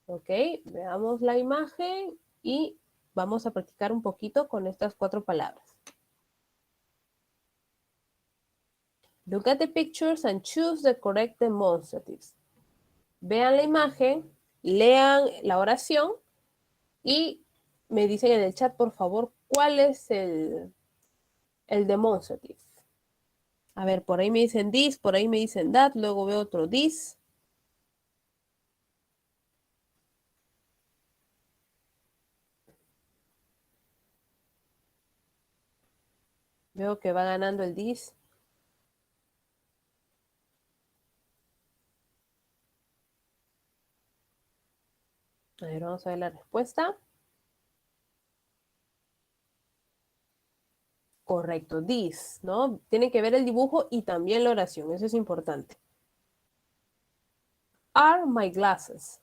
Ok, veamos la imagen y vamos a practicar un poquito con estas 4 palabras. Look at the pictures and choose the correct demonstratives. Vean la imagen, lean la oración y me dicen en el chat, por favor, cuál es el demonstrative. A ver, por ahí me dicen this, por ahí me dicen that, luego veo otro this. Veo que va ganando el this. A ver, vamos a ver la respuesta. Correcto, this, ¿no? Tiene que ver el dibujo y también la oración, eso es importante. Are my glasses.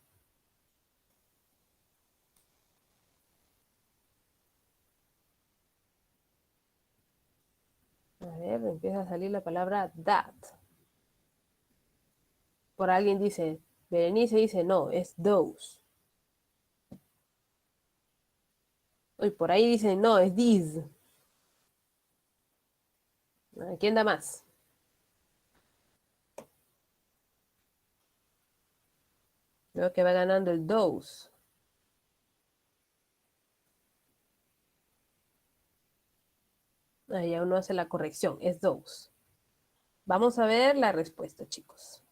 A ver, empieza a salir la palabra that. Por alguien dice, Berenice dice, no, es those. Y por ahí dice, no, es these. ¿Quién da más? Veo que va ganando el those. Ahí aún no hace la corrección, es those. Vamos a ver la respuesta, chicos.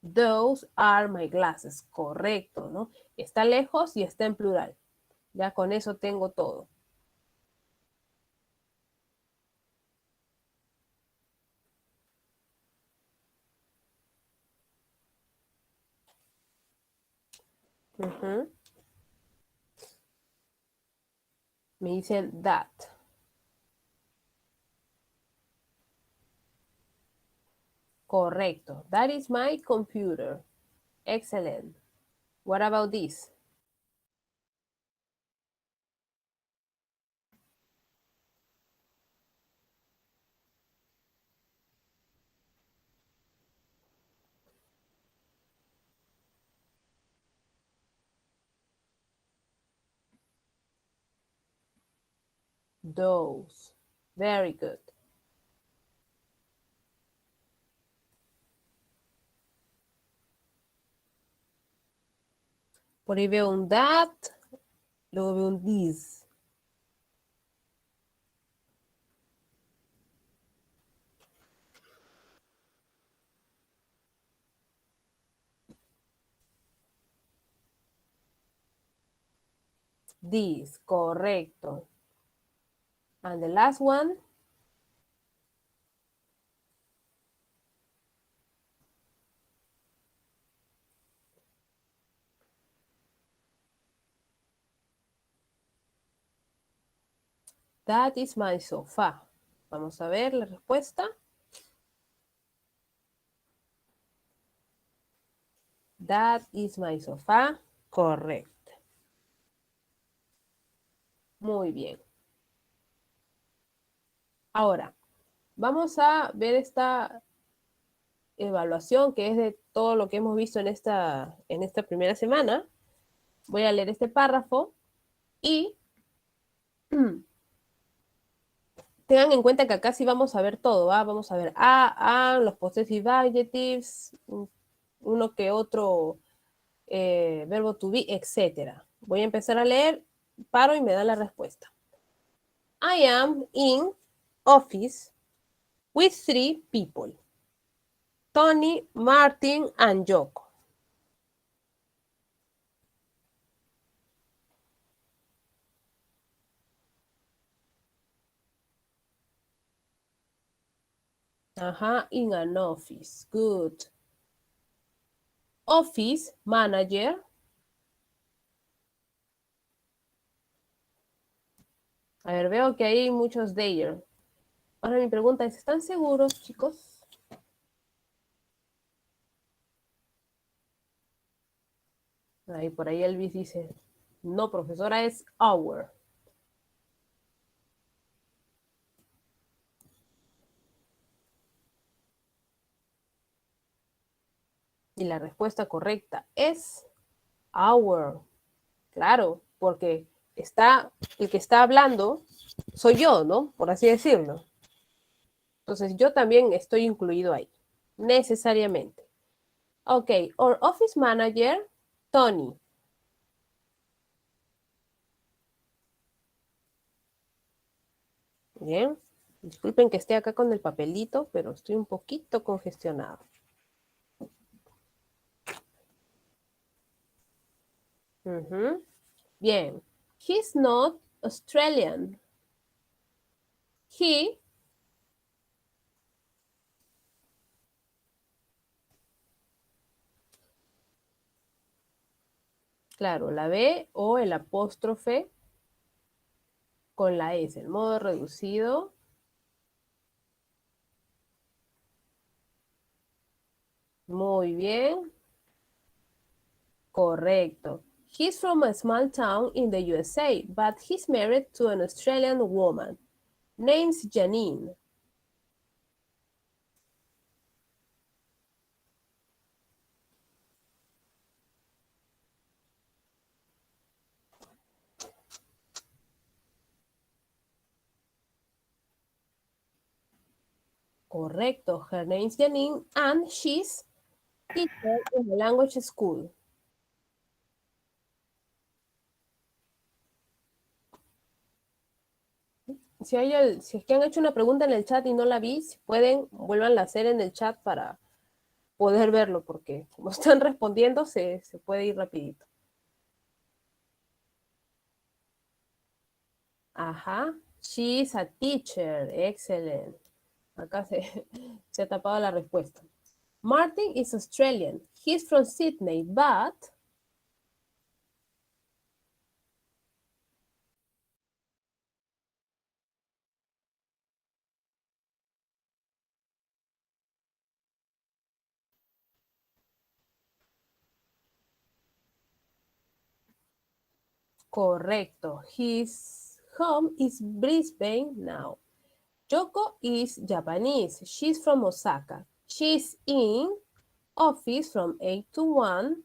Those are my glasses. Correcto, ¿no? Está lejos y está en plural. Ya con eso tengo todo. Me dicen that. Correcto. That is my computer. Excellent. What about this? Those. Very good. Por ahí veo un that, luego veo un this. This, correcto. And the last one. That is my sofá. Vamos a ver la respuesta. That is my sofá. Correcto. Muy bien. Ahora, vamos a ver esta evaluación que es de todo lo que hemos visto en esta primera semana. Voy a leer este párrafo y tengan en cuenta que acá sí vamos a ver todo, ¿va? Vamos a ver los possessive adjectives, uno que otro verbo to be, etc. Voy a empezar a leer, paro y me dan la respuesta. I am in office with 3 people. Tony, Martin, and Yoko. Ajá, in an office. Good. Office manager. A ver, veo que hay muchos there. Ahora mi pregunta es, ¿están seguros, chicos? Ahí, por ahí Elvis dice, no, profesora, es our. Y la respuesta correcta es our. Claro, porque el que está hablando soy yo, ¿no? Por así decirlo. Entonces yo también estoy incluido ahí, necesariamente. Ok, our office manager, Tony. Bien, disculpen que esté acá con el papelito, pero estoy un poquito congestionado. Bien, he's not Australian. He, claro, la B o el apóstrofe con la S, el modo reducido. Muy bien. Correcto. He's from a small town in the USA, but he's married to an Australian woman. Name's Janine. Correcto. Her name's Janine and she's teacher in the language school. Si es que han hecho una pregunta en el chat y no la vi, si pueden, vuélvanla a hacer en el chat para poder verlo, porque como están respondiendo, se puede ir rapidito. Ajá. She's a teacher. Excellent. Acá se ha tapado la respuesta. Martin is Australian. He's from Sydney, but... Correcto. His home is Brisbane now. Yoko is Japanese. She's from Osaka. She's in office from 8 to 1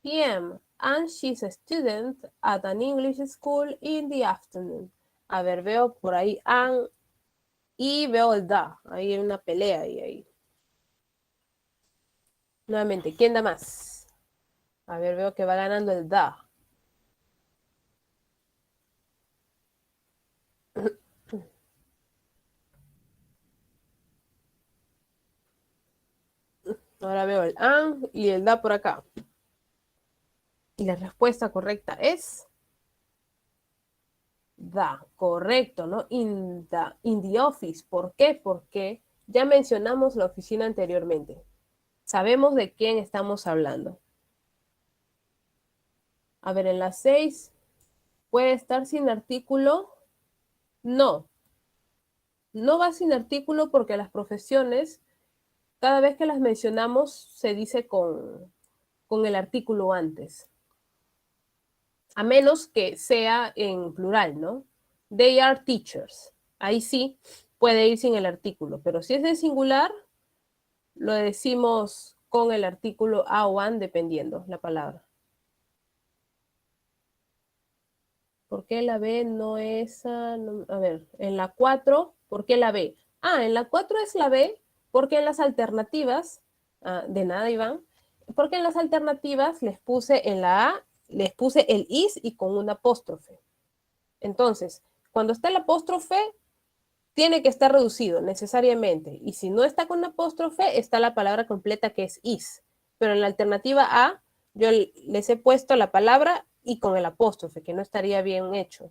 p.m. and she's a student at an English school in the afternoon. A ver, veo por ahí an y veo el da. Ahí hay una pelea ahí. Nuevamente, ¿quién da más? A ver, veo que va ganando el da. Ahora veo el an y el da por acá. Y la respuesta correcta es da, correcto, ¿no? In the office. ¿Por qué? Porque ya mencionamos la oficina anteriormente. Sabemos de quién estamos hablando. A ver, en las 6, ¿puede estar sin artículo? No, no va sin artículo porque las profesiones, cada vez que las mencionamos, se dice con el artículo antes. A menos que sea en plural, ¿no? They are teachers. Ahí sí puede ir sin el artículo, pero si es de singular, lo decimos con el artículo a o an, dependiendo la palabra. ¿Por qué la B no es? No, a ver, en la 4, ¿por qué la B? En la 4 es la B porque en las alternativas, de nada Iván, porque en las alternativas les puse en la A, les puse el is y con un apóstrofe. Entonces, cuando está el apóstrofe, tiene que estar reducido necesariamente. Y si no está con apóstrofe, está la palabra completa que es is. Pero en la alternativa A, yo les he puesto la palabra y con el apóstrofe, que no estaría bien hecho.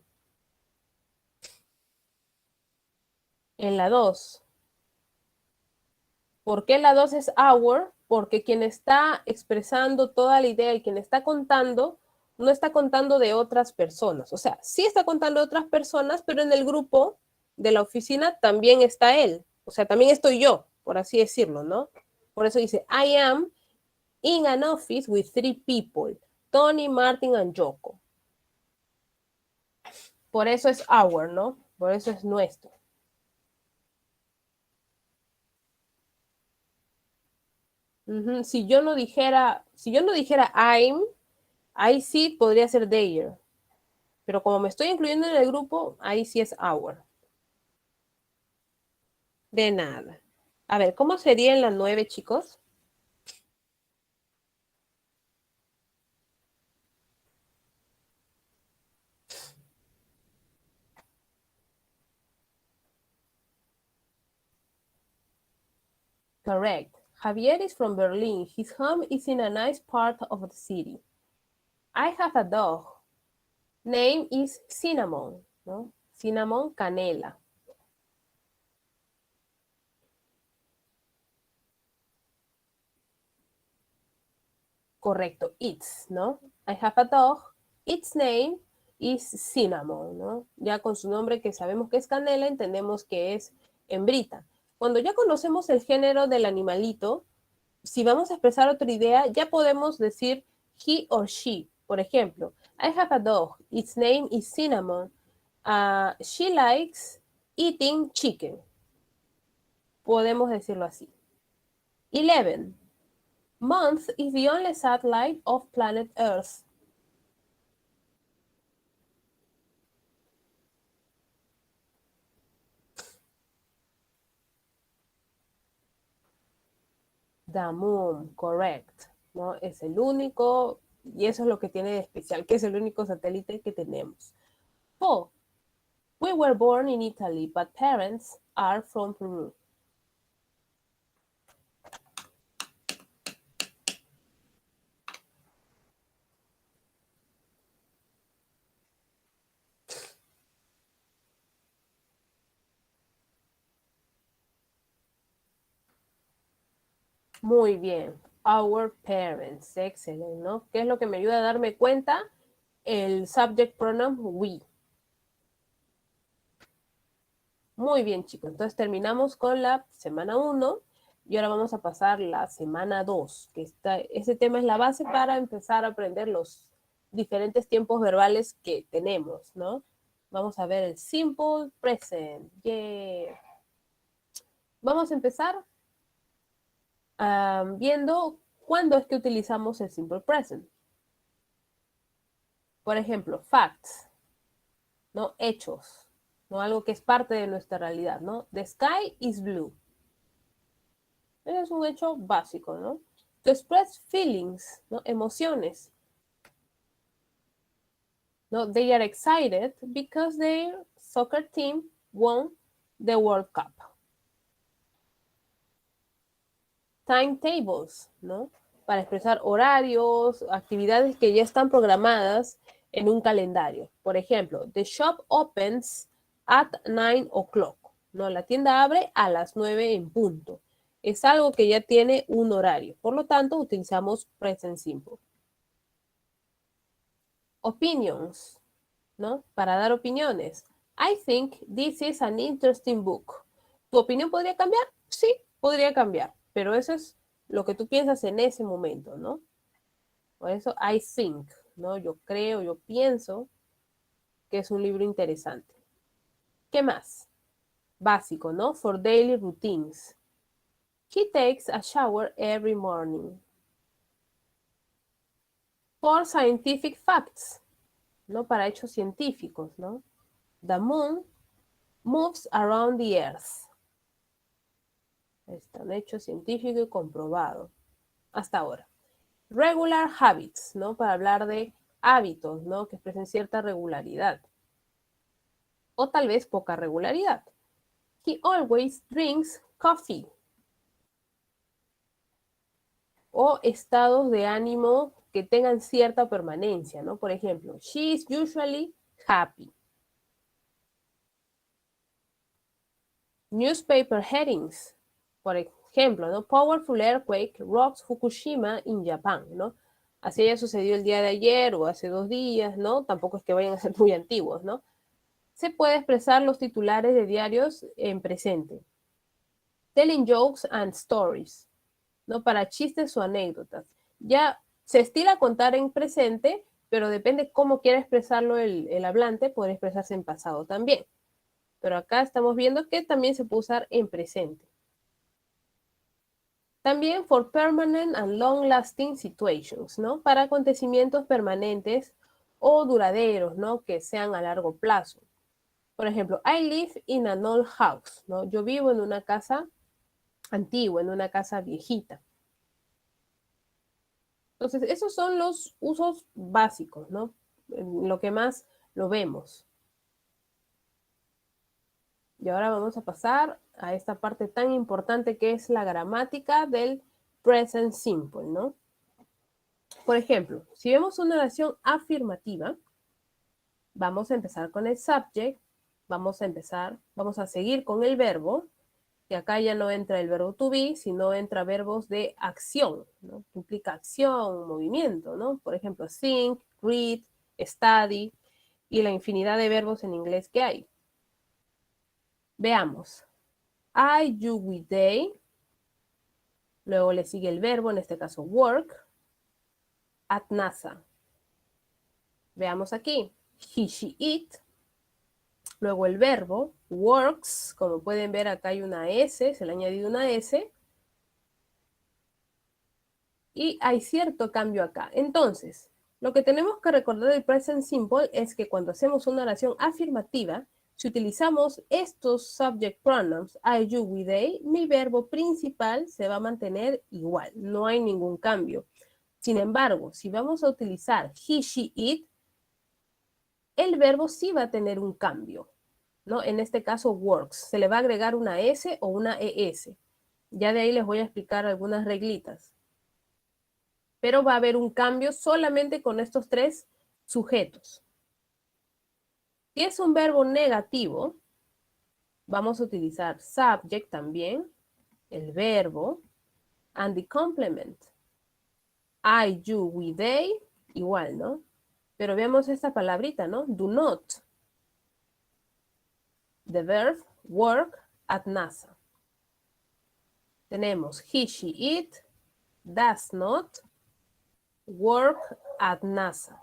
En la 2. ¿Por qué la 2 es our? Porque quien está expresando toda la idea y quien está contando, no está contando de otras personas. O sea, sí está contando de otras personas, pero en el grupo de la oficina también está él. O sea, también estoy yo, por así decirlo, ¿no? Por eso dice, I am in an office with 3 people, Tony, Martin and Yoko. Por eso es our, ¿no? Por eso es nuestro. Si yo no dijera I'm, ahí sí podría ser their. Pero como me estoy incluyendo en el grupo, ahí sí es our. De nada. A ver, ¿cómo sería en la 9, chicos? Correct. Javier is from Berlin. His home is in a nice part of the city. I have a dog. Name is Cinnamon, ¿no? Cinnamon, canela. Correcto, its, ¿no? I have a dog. Its name is Cinnamon, ¿no? Ya con su nombre que sabemos que es canela, entendemos que es hembrita. Cuando ya conocemos el género del animalito, si vamos a expresar otra idea, ya podemos decir he or she. Por ejemplo, I have a dog. Its name is Cinnamon. She likes eating chicken. Podemos decirlo así. 11. Month is the only satellite of planet Earth. The moon, correct. ¿No? Es el único, y eso es lo que tiene de especial, que es el único satélite que tenemos. 4. We were born in Italy, but parents are from Peru. Muy bien. Our parents. Excelente, ¿no? ¿Qué es lo que me ayuda a darme cuenta? El subject pronoun we. Muy bien, chicos. Entonces terminamos con la semana 1 y ahora vamos a pasar la semana 2, que ese tema es la base para empezar a aprender los diferentes tiempos verbales que tenemos, ¿no? Vamos a ver el simple present. Yeah. Vamos a empezar viendo cuándo es que utilizamos el simple present. Por ejemplo, facts, ¿no? Hechos. ¿no? Algo que es parte de nuestra realidad, ¿no? The sky is blue. Ese es un hecho básico, ¿no? To express feelings, ¿no? Emociones. ¿No? They are excited because their soccer team won the World Cup. Timetables, ¿no? Para expresar horarios, actividades que ya están programadas en un calendario. Por ejemplo, the shop opens at 9 o'clock, ¿no? La tienda abre a las 9 en punto. Es algo que ya tiene un horario. Por lo tanto, utilizamos present simple. Opinions, ¿no? Para dar opiniones. I think this is an interesting book. ¿Tu opinión podría cambiar? Sí, podría cambiar, pero eso es lo que tú piensas en ese momento, ¿no? Por eso I think, ¿no? Yo creo, yo pienso que es un libro interesante. ¿Qué más? Básico, ¿no? For daily routines. He takes a shower every morning. For scientific facts, ¿no? Para hechos científicos, ¿no? The moon moves around the earth. Está un hecho científico y comprobado hasta ahora. Regular habits, ¿no? Para hablar de hábitos, ¿no? Que expresen cierta regularidad. O tal vez poca regularidad. He always drinks coffee. O estados de ánimo que tengan cierta permanencia, ¿no? Por ejemplo, she is usually happy. Newspaper headings, por ejemplo, ¿no? Powerful earthquake rocks Fukushima in Japan, ¿no? Así haya sucedido el día de ayer o hace 2 días, ¿no? Tampoco es que vayan a ser muy antiguos, ¿no? Se puede expresar los titulares de diarios en presente. Telling jokes and stories, ¿no? Para chistes o anécdotas. Ya se estila contar en presente, pero depende cómo quiera expresarlo el hablante, puede expresarse en pasado también. Pero acá estamos viendo que también se puede usar en presente. También for permanent and long-lasting situations, ¿no? Para acontecimientos permanentes o duraderos, ¿no? Que sean a largo plazo. Por ejemplo, I live in an old house, ¿no? Yo vivo en una casa antigua, en una casa viejita. Entonces, esos son los usos básicos, ¿no? Lo que más lo vemos. Y ahora vamos a pasar a esta parte tan importante que es la gramática del present simple, ¿no? Por ejemplo, si vemos una oración afirmativa, vamos a empezar con el subject, vamos a seguir con el verbo, que acá ya no entra el verbo to be, sino entra verbos de acción, ¿no? Que implica acción, movimiento, ¿no? Por ejemplo, think, read, study y la infinidad de verbos en inglés que hay. Veamos. I, you, we, they. Luego le sigue el verbo, en este caso work. At NASA. Veamos aquí. He, she, it. Luego el verbo works. Como pueden ver acá hay una S, se le ha añadido una S. Y hay cierto cambio acá. Entonces, lo que tenemos que recordar del present simple es que cuando hacemos una oración afirmativa, si utilizamos estos subject pronouns, I, you, we, they, mi verbo principal se va a mantener igual, no hay ningún cambio. Sin embargo, si vamos a utilizar he, she, it, el verbo sí va a tener un cambio, ¿no? En este caso, works. Se le va a agregar una S o una ES. Ya de ahí les voy a explicar algunas reglitas. Pero va a haber un cambio solamente con estos 3 sujetos. Si es un verbo negativo, vamos a utilizar subject también, el verbo, and the complement. I, you, we, they, igual, ¿no? Pero veamos esta palabrita, ¿no? Do not. The verb work at NASA. Tenemos he, she, it, does not work at NASA.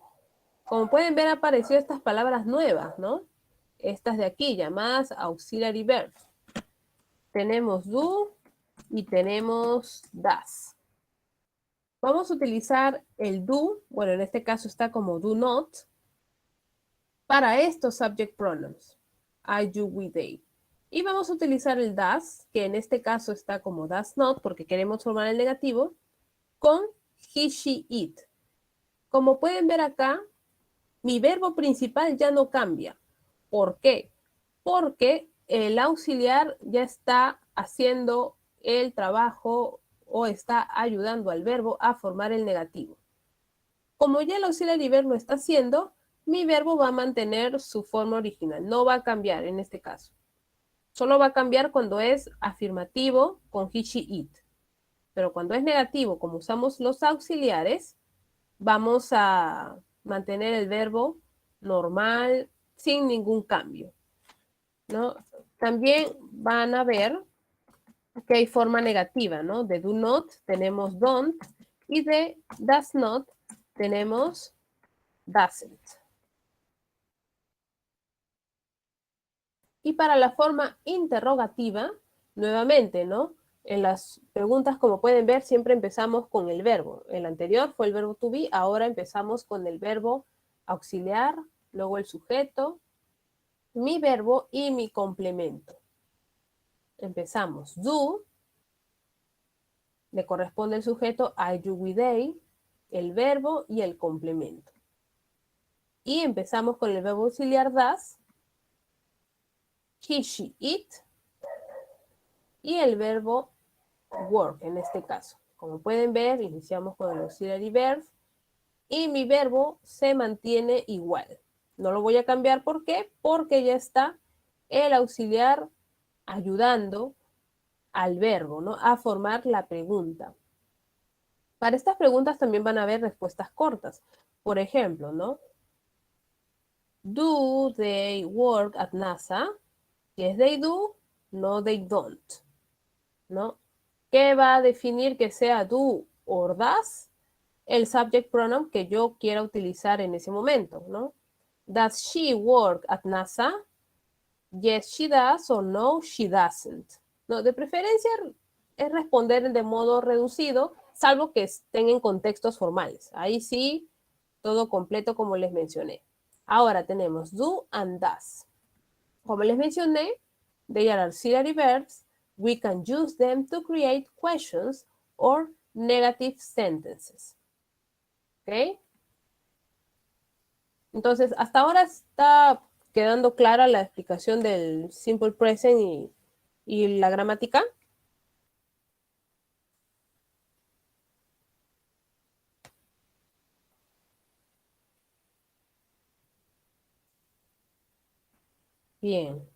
Como pueden ver, han aparecido estas palabras nuevas, ¿no? Estas de aquí, llamadas auxiliary verbs. Tenemos do y tenemos does. Vamos a utilizar el do, bueno, en este caso está como do not, para estos subject pronouns. I, you, we, they. Y vamos a utilizar el does, que en este caso está como does not, porque queremos formar el negativo, con he, she, it. Como pueden ver acá, mi verbo principal ya no cambia. ¿Por qué? Porque el auxiliar ya está haciendo el trabajo o está ayudando al verbo a formar el negativo. Como ya el auxiliar verb lo está haciendo, mi verbo va a mantener su forma original. No va a cambiar en este caso. Solo va a cambiar cuando es afirmativo con he, she, it. Pero cuando es negativo, como usamos los auxiliares, vamos a mantener el verbo normal sin ningún cambio, ¿no? También van a ver que hay forma negativa, ¿no? De do not tenemos don't y de does not tenemos doesn't. Y para la forma interrogativa, nuevamente, ¿no? En las preguntas, como pueden ver, siempre empezamos con el verbo. El anterior fue el verbo to be, ahora empezamos con el verbo auxiliar, luego el sujeto, mi verbo y mi complemento. Empezamos. Do, le corresponde el sujeto I, you, we, they, el verbo y el complemento. Y empezamos con el verbo auxiliar does, he, she, it, y el verbo work en este caso. Como pueden ver, iniciamos con el auxiliary verb y mi verbo se mantiene igual. No lo voy a cambiar, ¿por qué? Porque ya está el auxiliar ayudando al verbo, ¿no? A formar la pregunta. Para estas preguntas también van a haber respuestas cortas. Por ejemplo, ¿no? Do they work at NASA? Yes, they do. No, they don't. ¿No? ¿Qué va a definir que sea do or does? El subject pronoun que yo quiera utilizar en ese momento, ¿no? Does she work at NASA? Yes, she does, or no, she doesn't. No, de preferencia es responder de modo reducido, salvo que estén en contextos formales. Ahí sí, todo completo como les mencioné. Ahora tenemos do and does. Como les mencioné, they are auxiliary verbs. We can use them to create questions or negative sentences. ¿Ok? Entonces, hasta ahora está quedando clara la explicación del simple present y la gramática. Bien.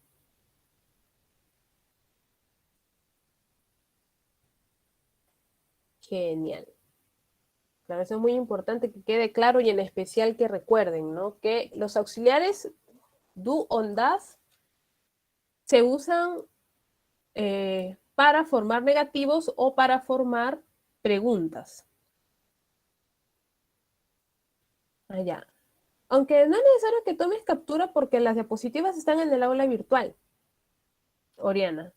Genial. Claro, eso es muy importante que quede claro y en especial que recuerden, ¿no? Que los auxiliares do o does se usan para formar negativos o para formar preguntas. Allá. Aunque no es necesario que tomes captura porque las diapositivas están en el aula virtual. Oriana.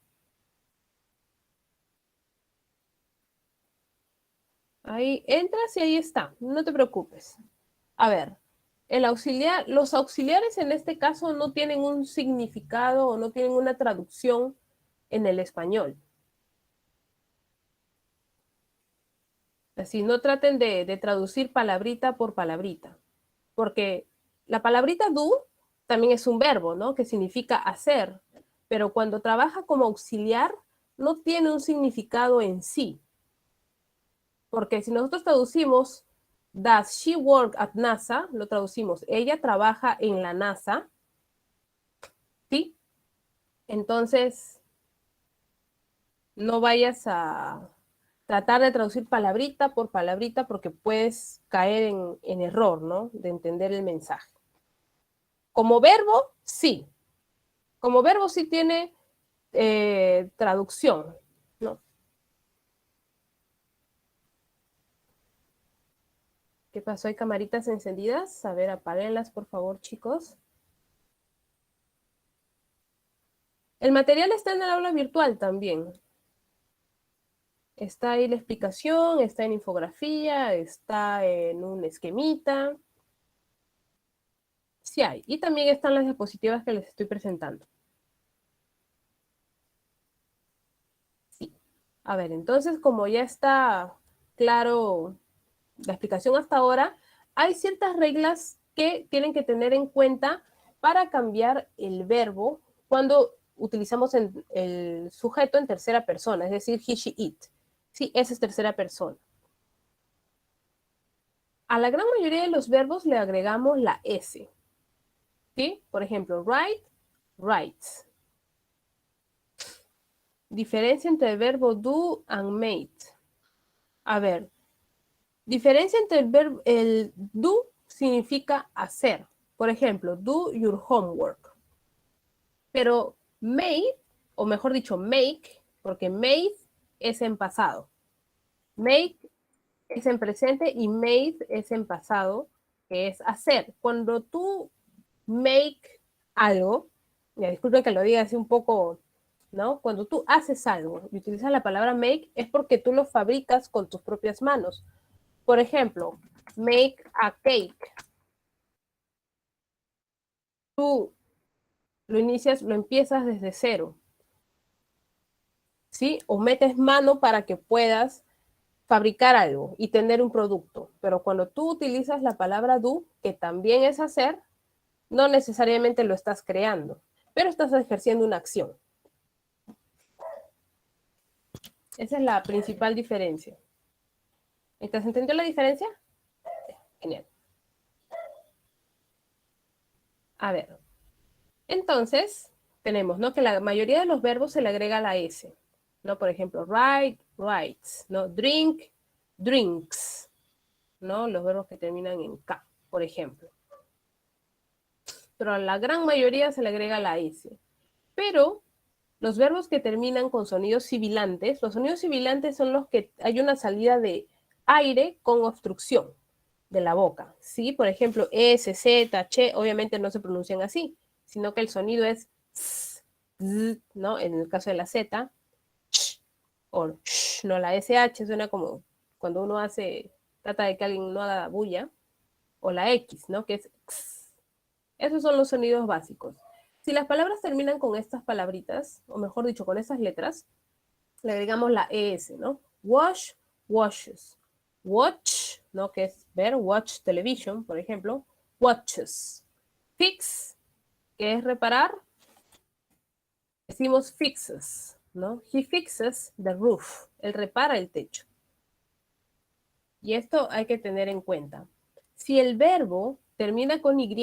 Ahí entras y ahí está. No te preocupes. A ver, los auxiliares en este caso no tienen un significado o no tienen una traducción en el español. Así, no traten de traducir palabrita por palabrita, porque la palabrita do también es un verbo, ¿no? Que significa hacer, pero cuando trabaja como auxiliar no tiene un significado en sí, porque si nosotros traducimos Does she work at NASA? Lo traducimos, ella trabaja en la NASA, ¿sí? Entonces, no vayas a tratar de traducir palabrita por palabrita porque puedes caer en error, ¿no? De entender el mensaje. Como verbo, sí. Como verbo sí tiene traducción, ¿no? ¿Qué pasó? ¿Hay camaritas encendidas? A ver, apáguenlas, por favor, chicos. El material está en el aula virtual también. Está ahí la explicación, está en infografía, está en un esquemita. Sí hay. Y también están las diapositivas que les estoy presentando. A ver, entonces como ya está claro la explicación hasta ahora, hay ciertas reglas que tienen que tener en cuenta para cambiar el verbo cuando utilizamos el sujeto en tercera persona, es decir, he, she, it. Sí, esa es tercera persona. A la gran mayoría de los verbos le agregamos la S. ¿Sí? Por ejemplo, write, writes. Diferencia entre el verbo do and made. A ver, diferencia entre el do significa hacer. Por ejemplo, do your homework. Pero made, o mejor dicho, make, porque made es en pasado. Make es en presente y made es en pasado, que es hacer. Cuando tú make algo, ya disculpen que lo diga así un poco, ¿no? Cuando tú haces algo y utilizas la palabra make, es porque tú lo fabricas con tus propias manos. Por ejemplo, make a cake. Tú lo inicias, lo empiezas desde cero, ¿sí? O metes mano para que puedas fabricar algo y tener un producto. Pero cuando tú utilizas la palabra do, que también es hacer, no necesariamente lo estás creando, pero estás ejerciendo una acción. Esa es la principal diferencia. ¿Estás entendiendo la diferencia? Genial. A ver, entonces tenemos, ¿no? Que la mayoría de los verbos se le agrega la S, ¿no? Por ejemplo, write, writes, ¿no? Drink, drinks, ¿no? Los verbos que terminan en K, por ejemplo. Pero a la gran mayoría se le agrega la S. Pero los verbos que terminan con sonidos sibilantes, los sonidos sibilantes son los que hay una salida de aire con obstrucción de la boca, ¿sí? Por ejemplo, S, Z, Ch, obviamente no se pronuncian así, sino que el sonido es s, z, ¿no? En el caso de la Z, ch, o sh, ¿no? La SH suena como cuando uno hace, trata de que alguien no haga bulla, o la X, ¿no? Que es x. Esos son los sonidos básicos. Si las palabras terminan con estas palabritas, o mejor dicho, con estas letras, le agregamos la ES, ¿no? Wash, washes. Watch, ¿no? Que es ver, watch television, por ejemplo. Watches. Fix, que es reparar. Decimos fixes, ¿no? He fixes the roof. Él repara el techo. Y esto hay que tener en cuenta. Si el verbo termina con Y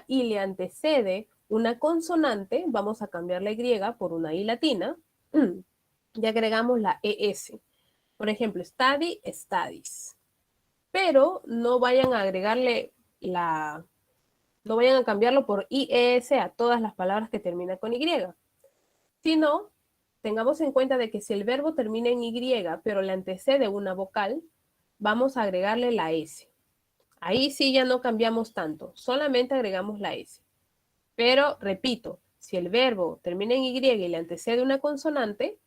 y le antecede una consonante, vamos a cambiar la Y por una I latina y agregamos la ES. Por ejemplo, study, studies. Pero no vayan a agregarle no vayan a cambiarlo por IES a todas las palabras que terminan con Y. Sino, tengamos en cuenta de que si el verbo termina en Y, pero le antecede una vocal, vamos a agregarle la S. Ahí sí ya no cambiamos tanto, solamente agregamos la S. Pero, repito, si el verbo termina en Y y le antecede una consonante,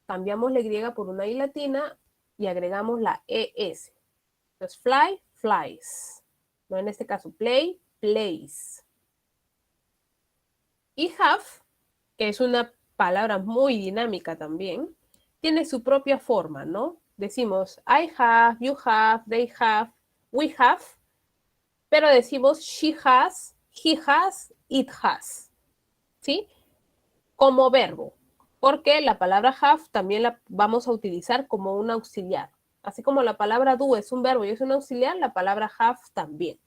cambiamos la Y por una I latina y agregamos la ES. Entonces, fly, flies. No, en este caso, play, plays. Y have, que es una palabra muy dinámica también, tiene su propia forma, ¿no? Decimos I have, you have, they have, we have, pero decimos she has, he has, it has, ¿sí? Como verbo, porque la palabra have también la vamos a utilizar como un auxiliar. Así como la palabra do es un verbo y es un auxiliar, la palabra have también.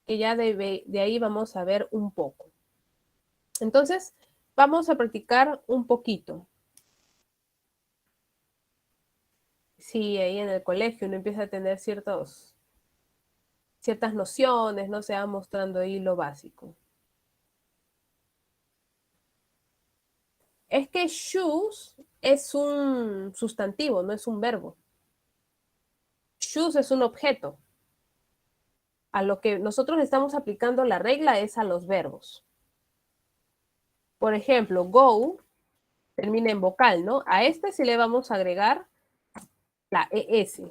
Que ya de ahí vamos a ver un poco. Entonces, vamos a practicar un poquito. Si ahí en el colegio uno empieza a tener ciertas nociones, no se va mostrando ahí lo básico. Es que shoes es un sustantivo, no es un verbo. Shoes es un objeto. A lo que nosotros estamos aplicando la regla es a los verbos. Por ejemplo, go termina en vocal, ¿no? A este sí le vamos a agregar la ES.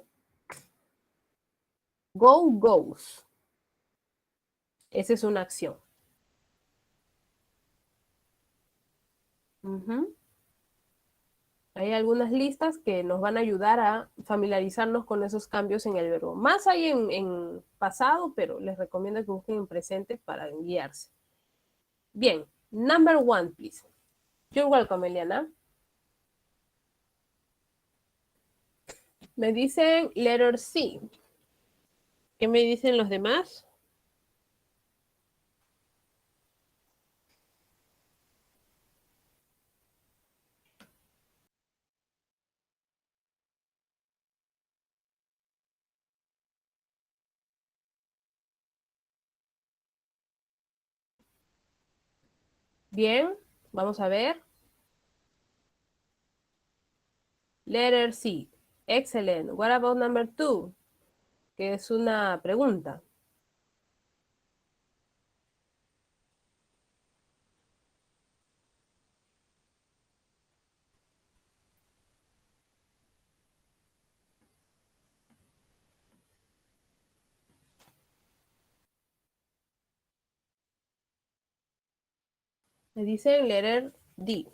Go, goes. Esa es una acción. Hay algunas listas que nos van a ayudar a familiarizarnos con esos cambios en el verbo. Más hay en pasado, pero les recomiendo que busquen en presente para guiarse. Bien, number 1, please. You're welcome, Eliana. Me dicen letter C. ¿Qué me dicen los demás? Bien, vamos a ver. Letter C. Excellent. What about number 2? Que es una pregunta. Me dicen letter D.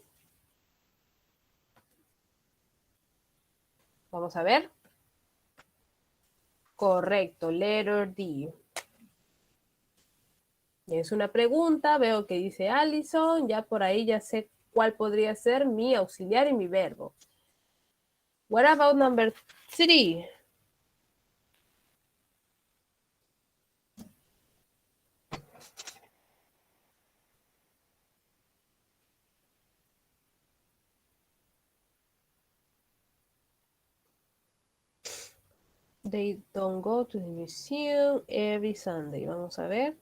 Vamos a ver. Correcto, letter D. Es una pregunta, veo que dice Allison, ya por ahí ya sé cuál podría ser mi auxiliar y mi verbo. What about number 3? They don't go to the museum every Sunday. Vamos a ver.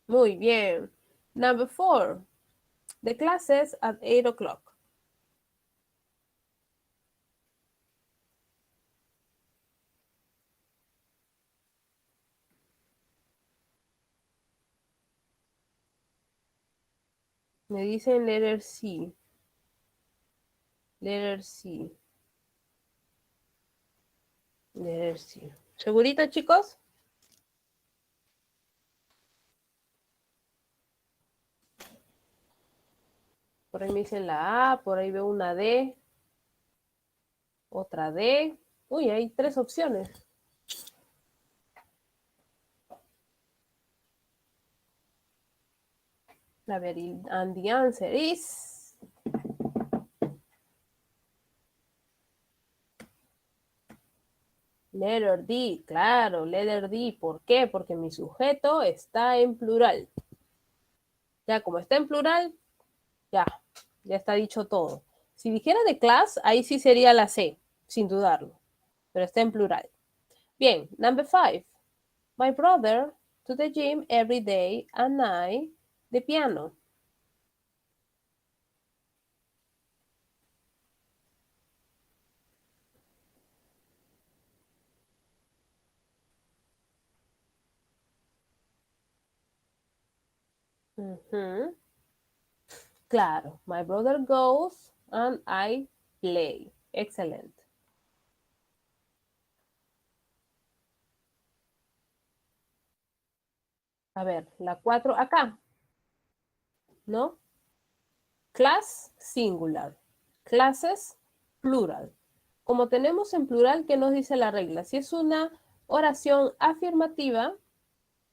Muy bien. Number 4. The classes at 8 o'clock. Me dicen letter C. Letter C. Letter C. ¿Segurito, chicos? Por ahí me dicen la A, por ahí veo una D, otra D. Uy, hay 3 opciones. A ver, and the answer is... Letter D, claro, letter D. ¿Por qué? Porque mi sujeto está en plural. Ya, como está en plural, ya está dicho todo. Si dijera de class, ahí sí sería la C, sin dudarlo. Pero está en plural. Bien, number 5. My brother to the gym every day and I the piano. Claro, my brother goes and I play. Excellent. A ver, la 4 acá, ¿no? Class, singular. Classes, plural. Como tenemos en plural, ¿qué nos dice la regla? Si es una oración afirmativa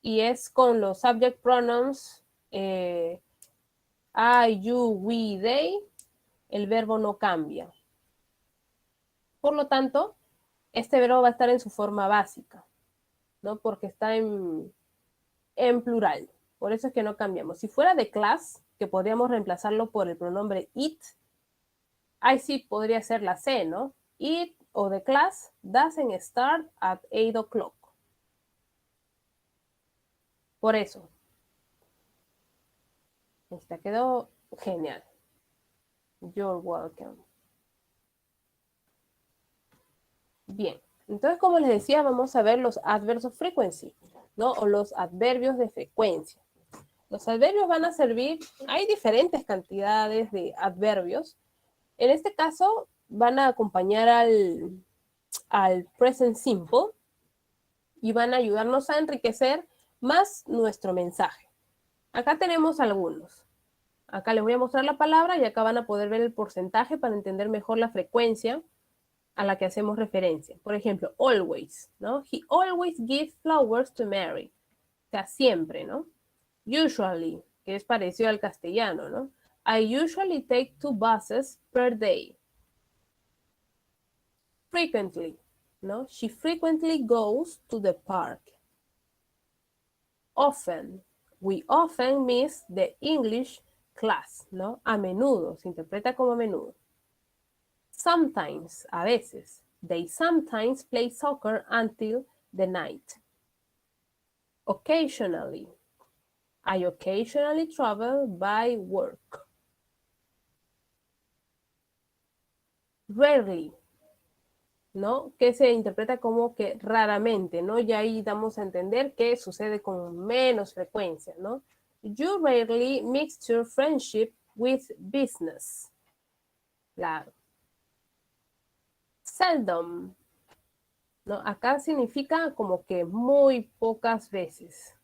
y es con los subject pronouns I, you, we, they, el verbo no cambia. Por lo tanto, este verbo va a estar en su forma básica, ¿no? Porque está en plural. Por eso es que no cambiamos. Si fuera de class, que podríamos reemplazarlo por el pronombre it, ahí sí podría ser la C, ¿no? It o the class doesn't start at 8 o'clock. Por eso. Esta quedó genial. You're welcome. Bien. Entonces, como les decía, vamos a ver los adverbs of frequency, ¿no? O los adverbios de frecuencia. Los adverbios van a servir, hay diferentes cantidades de adverbios. En este caso, van a acompañar al present simple y van a ayudarnos a enriquecer más nuestro mensaje. Acá tenemos algunos. Acá les voy a mostrar la palabra y acá van a poder ver el porcentaje para entender mejor la frecuencia a la que hacemos referencia. Por ejemplo, always, ¿no? He always gives flowers to Mary. O sea, siempre, ¿no? Usually, que es parecido al castellano, ¿no? I usually take 2 buses per day. Frequently, ¿no? She frequently goes to the park. Often, we often miss the English class, ¿no? A menudo, se interpreta como a menudo. Sometimes, a veces. They sometimes play soccer until the night. Occasionally. I occasionally travel by work. Rarely, ¿no? Que se interpreta como que raramente, ¿no? Y ahí damos a entender que sucede con menos frecuencia, ¿no? You rarely mix your friendship with business. Claro. Seldom, ¿no? Acá significa como que muy pocas veces.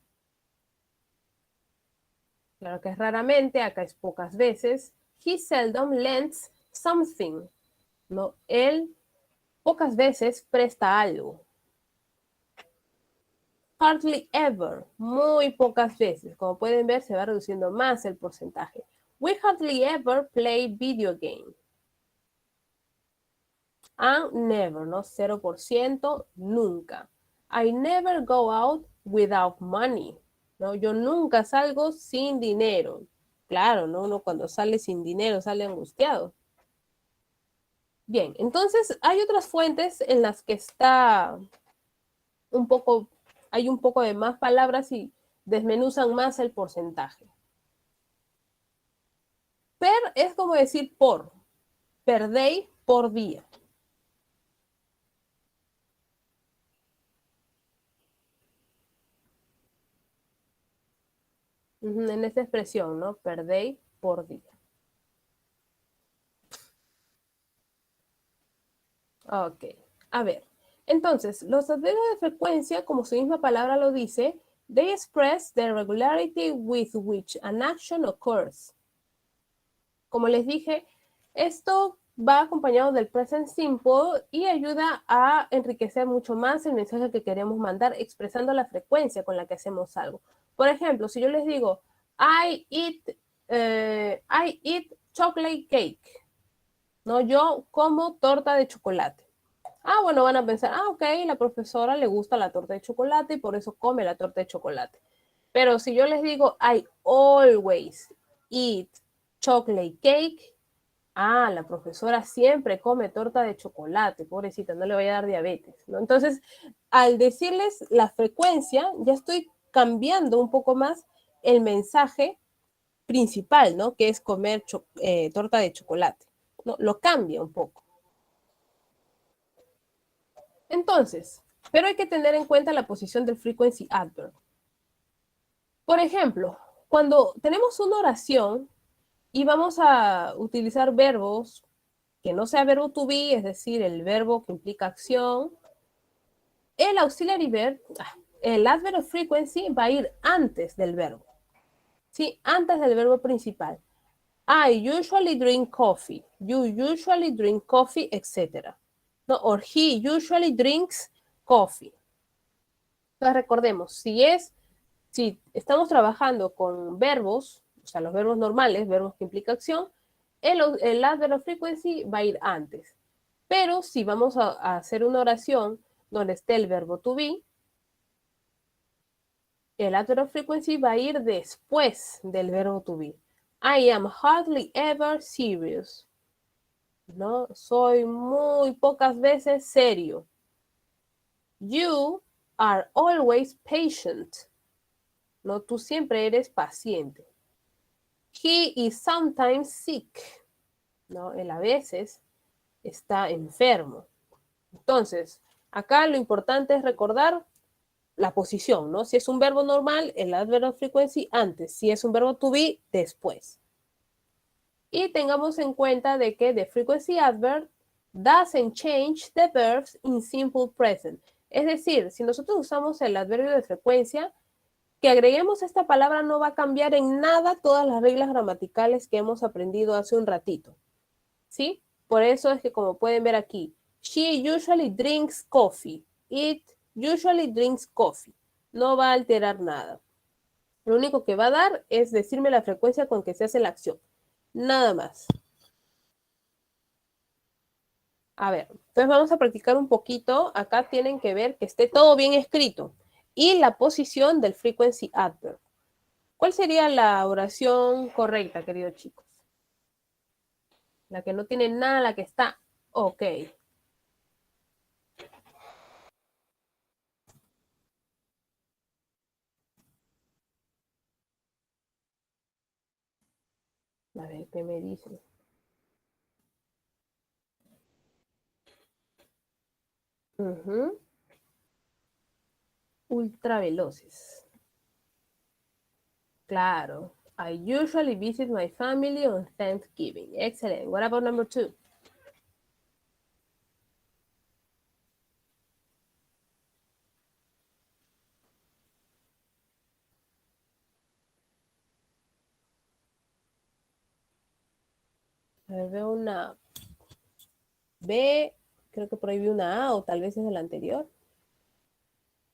Claro que es raramente, acá es pocas veces. He seldom lends something, ¿no? Él pocas veces presta algo. Hardly ever, muy pocas veces. Como pueden ver, se va reduciendo más el porcentaje. We hardly ever play video game. And never, ¿no? 0%, nunca. I never go out without money, ¿no? Yo nunca salgo sin dinero. Claro, ¿no? Uno cuando sale sin dinero sale angustiado. Bien, entonces hay otras fuentes en las que está un poco, hay un poco de más palabras y desmenuzan más el porcentaje. Per es como decir por, per day, por día. En esta expresión, ¿no? Per day, por día. Ok, a ver. Entonces, los adverbios de frecuencia, como su misma palabra lo dice, they express the regularity with which an action occurs. Como les dije, esto va acompañado del present simple y ayuda a enriquecer mucho más el mensaje que queremos mandar, expresando la frecuencia con la que hacemos algo. Por ejemplo, si yo les digo, I eat chocolate cake, ¿no? Yo como torta de chocolate. Ah, bueno, van a pensar, ok, la profesora le gusta la torta de chocolate y por eso come la torta de chocolate. Pero si yo les digo, I always eat chocolate cake, la profesora siempre come torta de chocolate, pobrecita, no le voy a dar diabetes, ¿no? Entonces, al decirles la frecuencia, ya estoy cambiando un poco más el mensaje principal, ¿no? Que es comer torta de chocolate, ¿no? Lo cambia un poco. Entonces, pero hay que tener en cuenta la posición del frequency adverb. Por ejemplo, cuando tenemos una oración y vamos a utilizar verbos que no sea verbo to be, es decir, el verbo que implica acción, el auxiliary verb, el adverb of frequency va a ir antes del verbo, ¿sí? Antes del verbo principal. I usually drink coffee, you usually drink coffee, etc. No, or he usually drinks coffee. Entonces recordemos, si estamos trabajando con verbos, o sea, los verbos normales, verbos que implica acción, el adverb of frequency va a ir antes. Pero si vamos a hacer una oración donde esté el verbo to be, el adverb of frequency va a ir después del verbo to be. I am hardly ever serious. ¿No? Soy muy pocas veces serio. You are always patient. ¿No? Tú siempre eres paciente. He is sometimes sick. ¿No? Él a veces está enfermo. Entonces, acá lo importante es recordar la posición, ¿no? Si es un verbo normal, el adverb of frequency antes. Si es un verbo to be, después. Y tengamos en cuenta de que the frequency adverb doesn't change the verbs in simple present. Es decir, si nosotros usamos el adverbio de frecuencia, que agreguemos esta palabra no va a cambiar en nada todas las reglas gramaticales que hemos aprendido hace un ratito, ¿sí? Por eso es que como pueden ver aquí, she usually drinks coffee. It usually drinks coffee. No va a alterar nada. Lo único que va a dar es decirme la frecuencia con que se hace la acción. Nada más. A ver, entonces vamos a practicar un poquito. Acá tienen que ver que esté todo bien escrito. Y la posición del frequency adverb. ¿Cuál sería la oración correcta, queridos chicos? La que no tiene nada, la que está ok. A ver, ¿qué me dicen? Ultra veloces. Claro. I usually visit my family on Thanksgiving. Excellent. What about number 2? A ver, veo una B, creo que por ahí vi una A o tal vez es de la anterior.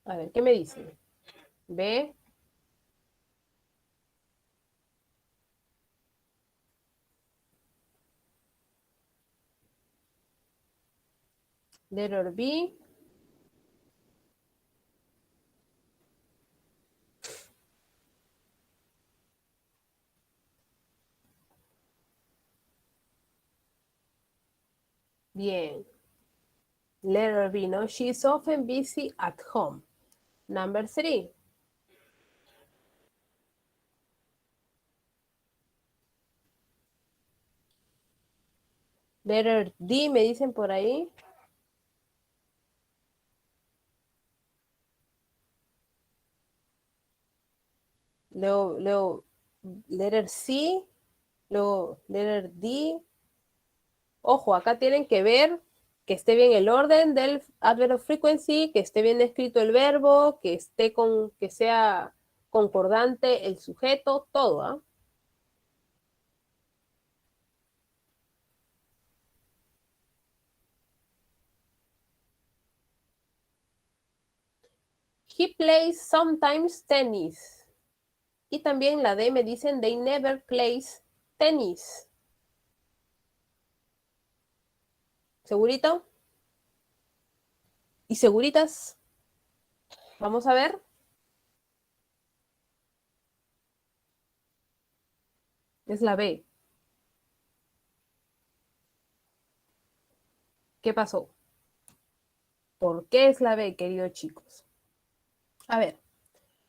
A ver, ¿qué me dicen? B. Letter B. Bien. Letter B, ¿no? She's often busy at home. Number 3. Letter D, me dicen por ahí. Luego, letter C, luego letter D. Ojo, acá tienen que ver que esté bien el orden del adverb of frequency, que esté bien escrito el verbo, que sea concordante el sujeto, todo, ¿ah? He plays sometimes tennis. Y también la D me dicen they never plays tennis. ¿Segurito? ¿Y seguritas? Vamos a ver. Es la B. ¿Qué pasó? ¿Por qué es la B, queridos chicos? A ver,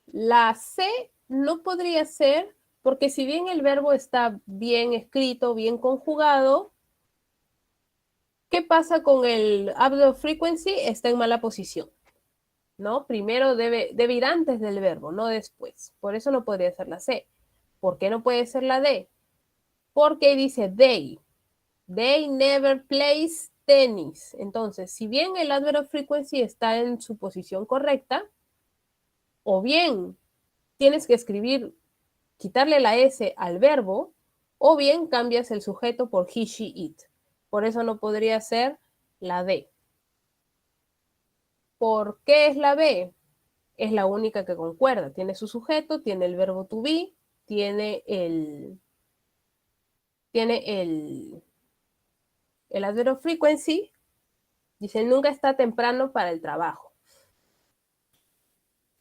la C no podría ser porque si bien el verbo está bien escrito, bien conjugado, ¿qué pasa con el adverb of frequency? Está en mala posición, ¿no? Primero debe ir antes del verbo, no después. Por eso no podría ser la C. ¿Por qué no puede ser la D? Porque dice they. They never plays tennis. Entonces, si bien el adverb of frequency está en su posición correcta, o bien tienes que escribir, quitarle la S al verbo, o bien cambias el sujeto por he, she, it. Por eso no podría ser la D. ¿Por qué es la B? Es la única que concuerda. Tiene su sujeto, tiene el verbo to be, tiene el adverb of frequency. Dice, nunca está temprano para el trabajo.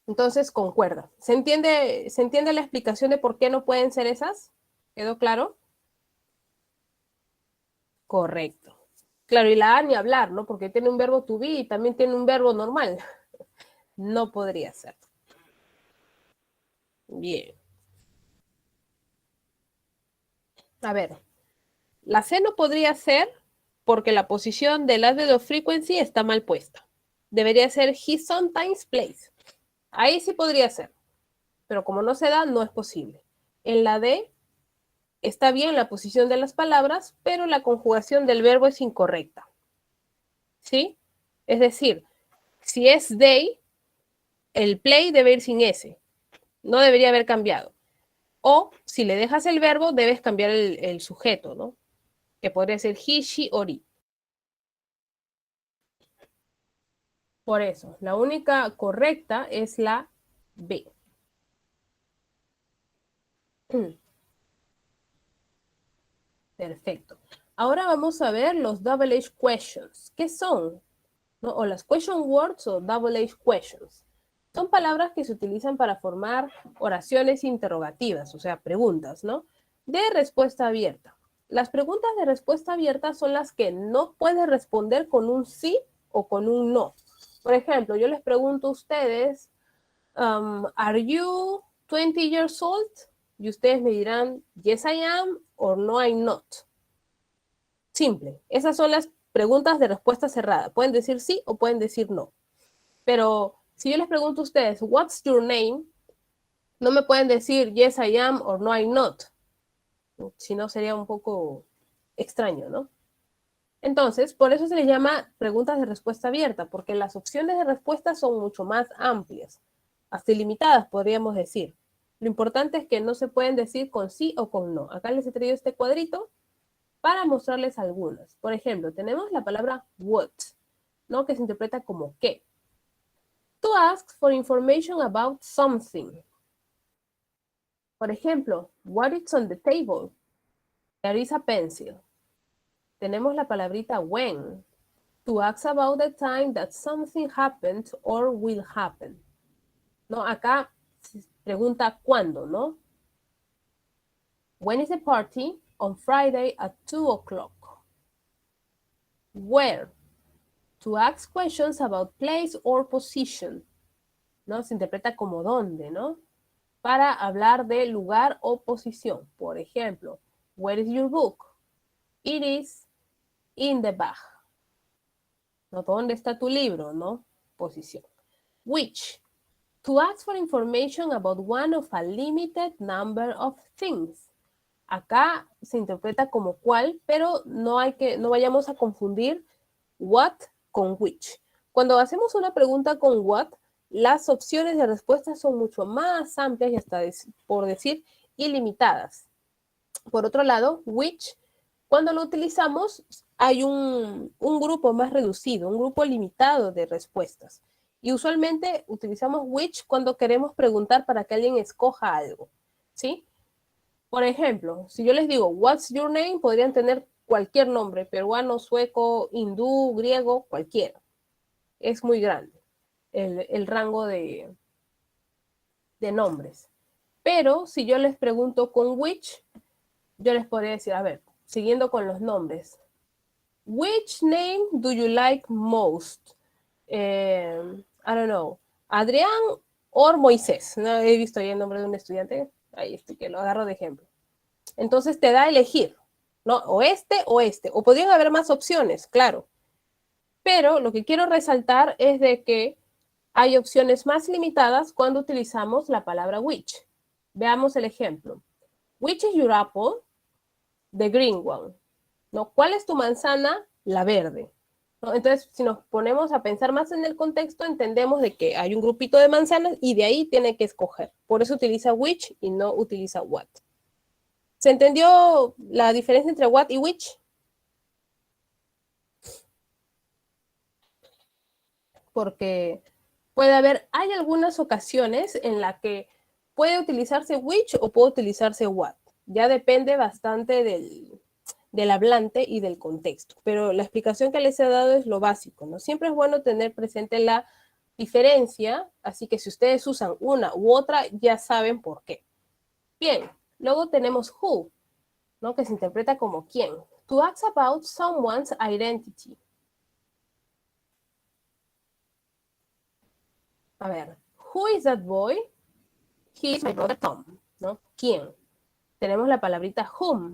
Entonces, concuerda. ¿Se entiende la explicación de por qué no pueden ser esas? ¿Quedó claro? Correcto. Claro, y la A ni hablar, ¿no? Porque tiene un verbo to be y también tiene un verbo normal. No podría ser. Bien. A ver, la C no podría ser porque la posición del adverb of frequency está mal puesta. Debería ser he sometimes plays. Ahí sí podría ser, pero como no se da, no es posible. En la D está bien la posición de las palabras, pero la conjugación del verbo es incorrecta. ¿Sí? Es decir, si es they, el play debe ir sin S. No debería haber cambiado. O si le dejas el verbo, debes cambiar el sujeto, ¿no? Que podría ser he, she or it. Por eso, la única correcta es la B. Perfecto. Ahora vamos a ver los double H questions. ¿Qué son? ¿No? O las question words o double H questions. Son palabras que se utilizan para formar oraciones interrogativas, o sea, preguntas, ¿no? De respuesta abierta. Las preguntas de respuesta abierta son las que no puedes responder con un sí o con un no. Por ejemplo, yo les pregunto a ustedes, ¿Are you 20 years old? Y ustedes me dirán, yes I am, or no I'm not. Simple. Esas son las preguntas de respuesta cerrada. Pueden decir sí o pueden decir no. Pero si yo les pregunto a ustedes, what's your name? No me pueden decir yes I am or no I'm not. Si no sería un poco extraño, ¿no? Entonces, por eso se les llama preguntas de respuesta abierta, porque las opciones de respuesta son mucho más amplias, hasta ilimitadas, podríamos decir. Lo importante es que no se pueden decir con sí o con no. Acá les he traído este cuadrito para mostrarles algunas. Por ejemplo, tenemos la palabra what, ¿no? Que se interpreta como qué. To ask for information about something. Por ejemplo, what is on the table? There is a pencil. Tenemos la palabrita when. To ask about the time that something happened or will happen. ¿No? Acá se pregunta cuándo, ¿no? When is the party? On Friday at 2 o'clock. Where? To ask questions about place or position. ¿No? Se interpreta como dónde, ¿no? Para hablar de lugar o posición. Por ejemplo, where is your book? It is in the bag. ¿No? ¿Dónde está tu libro? ¿No? Posición. Which? To ask for information about one of a limited number of things. Acá se interpreta como cuál, pero no vayamos a confundir what con which. Cuando hacemos una pregunta con what, las opciones de respuesta son mucho más amplias y hasta por decir ilimitadas. Por otro lado, which, cuando lo utilizamos, hay un grupo más reducido, un grupo limitado de respuestas. Y usualmente utilizamos which cuando queremos preguntar para que alguien escoja algo, ¿sí? Por ejemplo, si yo les digo, what's your name, podrían tener cualquier nombre, peruano, sueco, hindú, griego, cualquiera. Es muy grande el rango de nombres. Pero si yo les pregunto con which, yo les podría decir, a ver, siguiendo con los nombres. Which name do you like most? I don't know. Adrián o Moisés. No he visto ahí el nombre de un estudiante. Ahí estoy, que lo agarro de ejemplo. Entonces te da a elegir, ¿no? O este o este. O podrían haber más opciones, claro. Pero lo que quiero resaltar es de que hay opciones más limitadas cuando utilizamos la palabra which. Veamos el ejemplo. Which is your apple? The green one. ¿No? ¿Cuál es tu manzana? La verde. ¿No? Entonces, si nos ponemos a pensar más en el contexto, entendemos de que hay un grupito de manzanas y de ahí tiene que escoger. Por eso utiliza which y no utiliza what. ¿Se entendió la diferencia entre what y which? Porque hay algunas ocasiones en las que puede utilizarse which o puede utilizarse what. Ya depende bastante del hablante y del contexto. Pero la explicación que les he dado es lo básico, ¿no? Siempre es bueno tener presente la diferencia, así que si ustedes usan una u otra, ya saben por qué. Bien, luego tenemos who, ¿no? Que se interpreta como quién. To ask about someone's identity. A ver, who is that boy? He is my brother Tom, ¿no? ¿Quién? Tenemos la palabrita whom.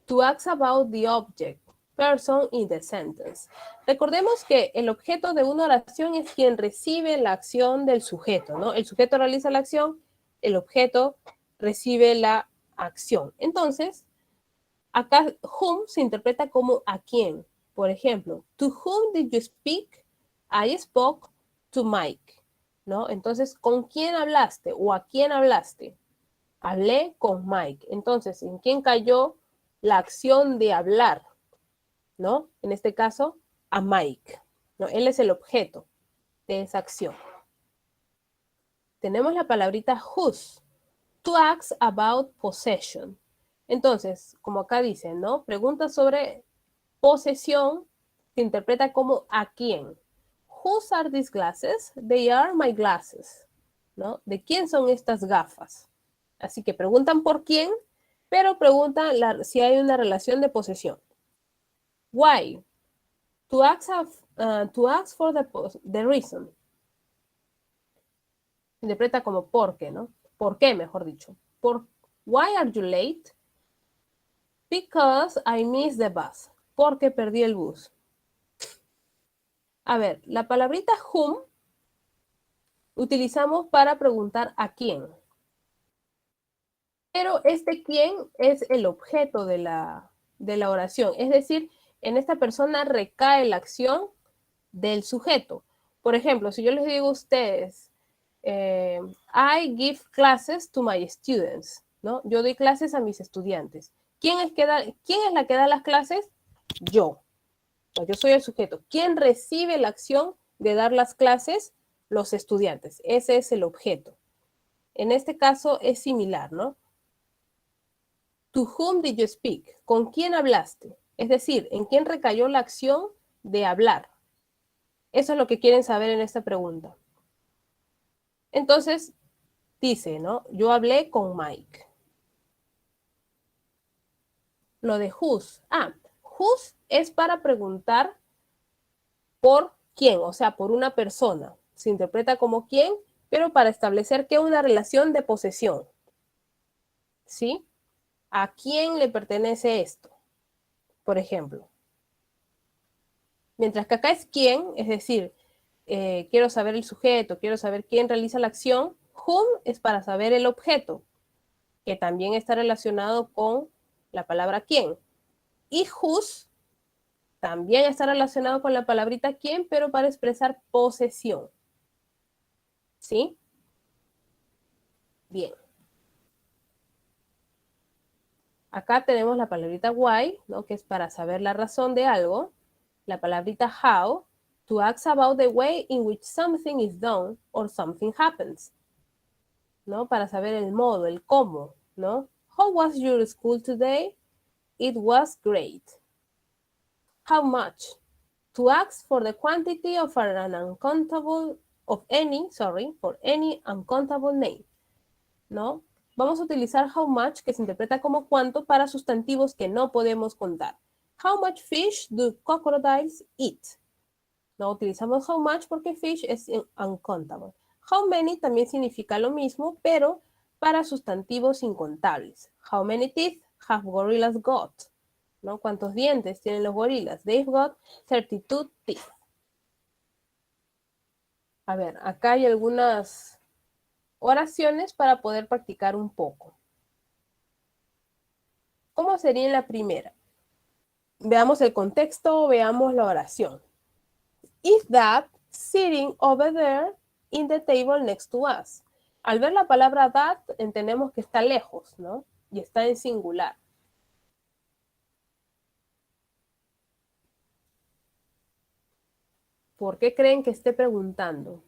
To ask about the object, person in the sentence. Recordemos que el objeto de una oración es quien recibe la acción del sujeto, ¿no? El sujeto realiza la acción, el objeto recibe la acción. Entonces, acá whom se interpreta como a quién. Por ejemplo, to whom did you speak? I spoke to Mike. ¿no? Entonces, ¿con quién hablaste o a quién hablaste? Hablé con Mike. Entonces, ¿en quién cayó la acción de hablar? ¿No? En este caso, a Mike, ¿no? Él es el objeto de esa acción. Tenemos la palabrita whose, to ask about possession. Entonces, como acá dice, ¿no? Pregunta sobre posesión, se interpreta como a quién. Whose are these glasses? They are my glasses, ¿no? ¿De quién son estas gafas? Así que preguntan por quién, pero preguntan si hay una relación de posesión. Why? To ask for the reason. Interpreta como por qué, ¿no? ¿Por qué, mejor dicho? Why are you late? Because I missed the bus. Porque perdí el bus. A ver, la palabrita whom utilizamos para preguntar a quién. Pero este quién es el objeto de la oración. Es decir, en esta persona recae la acción del sujeto. Por ejemplo, si yo les digo a ustedes, I give classes to my students, ¿no? Yo doy clases a mis estudiantes. ¿Quién es la que da las clases? Yo. Yo soy el sujeto. ¿Quién recibe la acción de dar las clases? Los estudiantes. Ese es el objeto. En este caso es similar, ¿no? To whom did you speak? ¿Con quién hablaste? Es decir, ¿en quién recayó la acción de hablar? Eso es lo que quieren saber en esta pregunta. Entonces, dice, ¿no? Yo hablé con Mike. Lo de whose. Whose es para preguntar por quién, o sea, por una persona. Se interpreta como quién, pero para establecer que una relación de posesión. ¿Sí? ¿A quién le pertenece esto? Por ejemplo. Mientras que acá es quién, es decir, quiero saber el sujeto, quiero saber quién realiza la acción. Whom es para saber el objeto, que también está relacionado con la palabra quién. Y whose también está relacionado con la palabrita quién, pero para expresar posesión. ¿Sí? Bien. Acá tenemos la palabrita why, ¿no? Que es para saber la razón de algo. La palabrita how, to ask about the way in which something is done or something happens, ¿no? Para saber el modo, el cómo, ¿no? How was your school today? It was great. How much? To ask for the quantity of an uncountable, for any uncountable name, ¿no? Vamos a utilizar how much, que se interpreta como cuánto, para sustantivos que no podemos contar. How much fish do crocodiles eat? No utilizamos how much porque fish es uncountable. How many también significa lo mismo, pero para sustantivos incontables. How many teeth have gorillas got? ¿No? ¿Cuántos dientes tienen los gorilas? They've got 32 teeth. A ver, acá hay algunas oraciones para poder practicar un poco. ¿Cómo sería en la primera? Veamos el contexto, veamos la oración. Is that sitting over there in the table next to us? Al ver la palabra that, entendemos que está lejos, ¿no? Y está en singular. ¿Por qué creen que esté preguntando?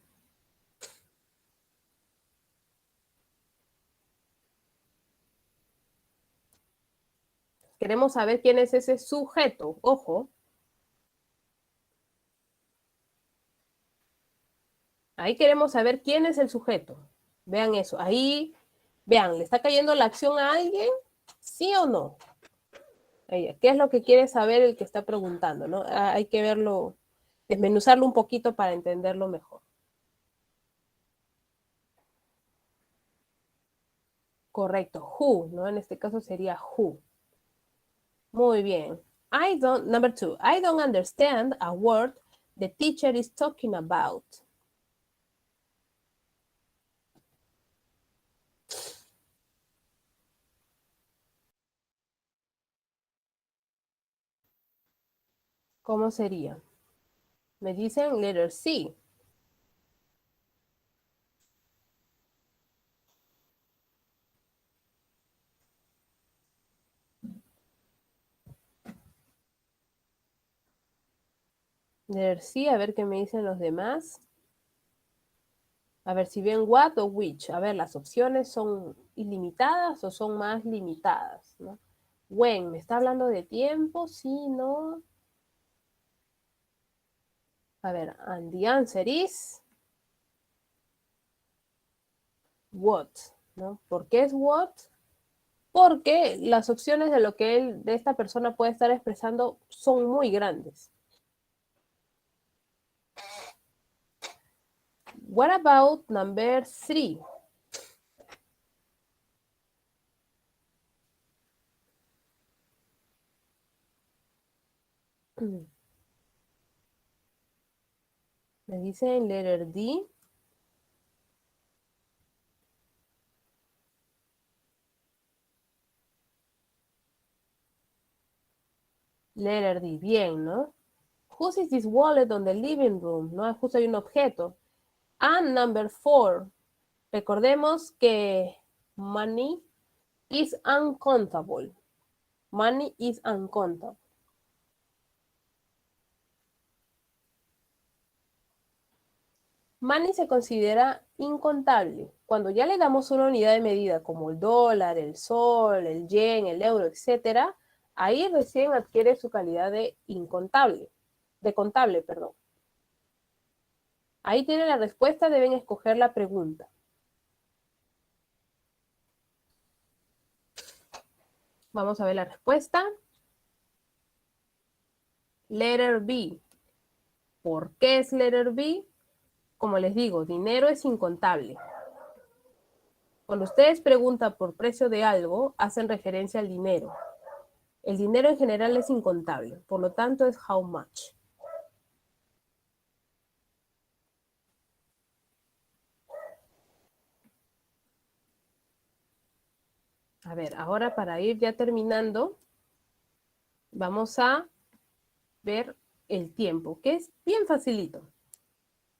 Queremos saber quién es ese sujeto. Ojo. Ahí queremos saber quién es el sujeto. Vean eso. Ahí, vean, ¿le está cayendo la acción a alguien? ¿Sí o no? ¿Qué es lo que quiere saber el que está preguntando, no? Hay que verlo, desmenuzarlo un poquito para entenderlo mejor. Correcto, who, ¿no? En este caso sería who. Muy bien. Number 2, I don't understand a word the teacher is talking about. ¿Cómo sería? Me dicen letter C. Letter C, a ver qué me dicen los demás. A ver si ven what o which. A ver, las opciones son ilimitadas o son más limitadas, ¿no? When, ¿me está hablando de tiempo? Sí, no. A ver, and the answer is what, ¿no? ¿Por qué es what? Porque las opciones de lo que de esta persona puede estar expresando son muy grandes. What about number 3? Me dicen letter D. Letter D, bien, ¿no? Whose is this wallet on the living room? ¿No? Justo hay un objeto. And number 4. Recordemos que money is uncountable. Money is uncountable. Money se considera incontable. Cuando ya le damos una unidad de medida como el dólar, el sol, el yen, el euro, etc., ahí recién adquiere su calidad de incontable, de contable, perdón. Ahí tiene la respuesta, deben escoger la pregunta. Vamos a ver la respuesta. Letter B. ¿Por qué es letter B? Como les digo, dinero es incontable. Cuando ustedes preguntan por precio de algo, hacen referencia al dinero. El dinero en general es incontable, por lo tanto es how much. A ver, ahora para ir ya terminando, vamos a ver el tiempo, que es bien facilito.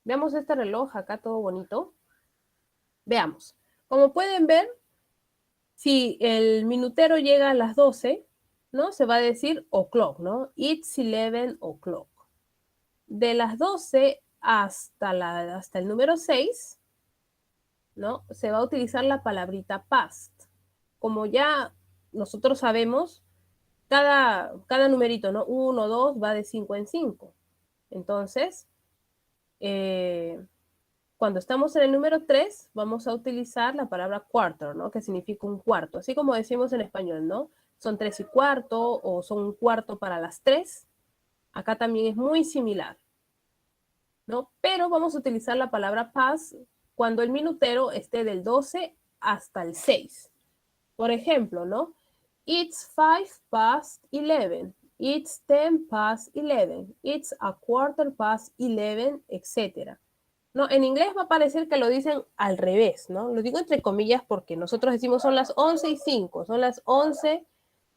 Veamos este reloj acá todo bonito. Veamos. Como pueden ver, si el minutero llega a las 12, ¿no? Se va a decir o'clock, ¿no? It's 11 o'clock. De las 12 hasta el número 6, ¿no? Se va a utilizar la palabrita past. Como ya nosotros sabemos, cada numerito, ¿no? 1, 2, va de 5 en 5. Entonces, cuando estamos en el número 3, vamos a utilizar la palabra quarter, ¿no? Que significa un cuarto, así como decimos en español, ¿no? Son 3 y cuarto o son un cuarto para las 3. Acá también es muy similar, ¿no? Pero vamos a utilizar la palabra past cuando el minutero esté del 12 hasta el 6. Por ejemplo, ¿no? It's 5 past 11. It's 10 past 11. It's a quarter past 11, etc. ¿No? En inglés va a parecer que lo dicen al revés, ¿no? Lo digo entre comillas porque nosotros decimos son las 11 y 5, son las 11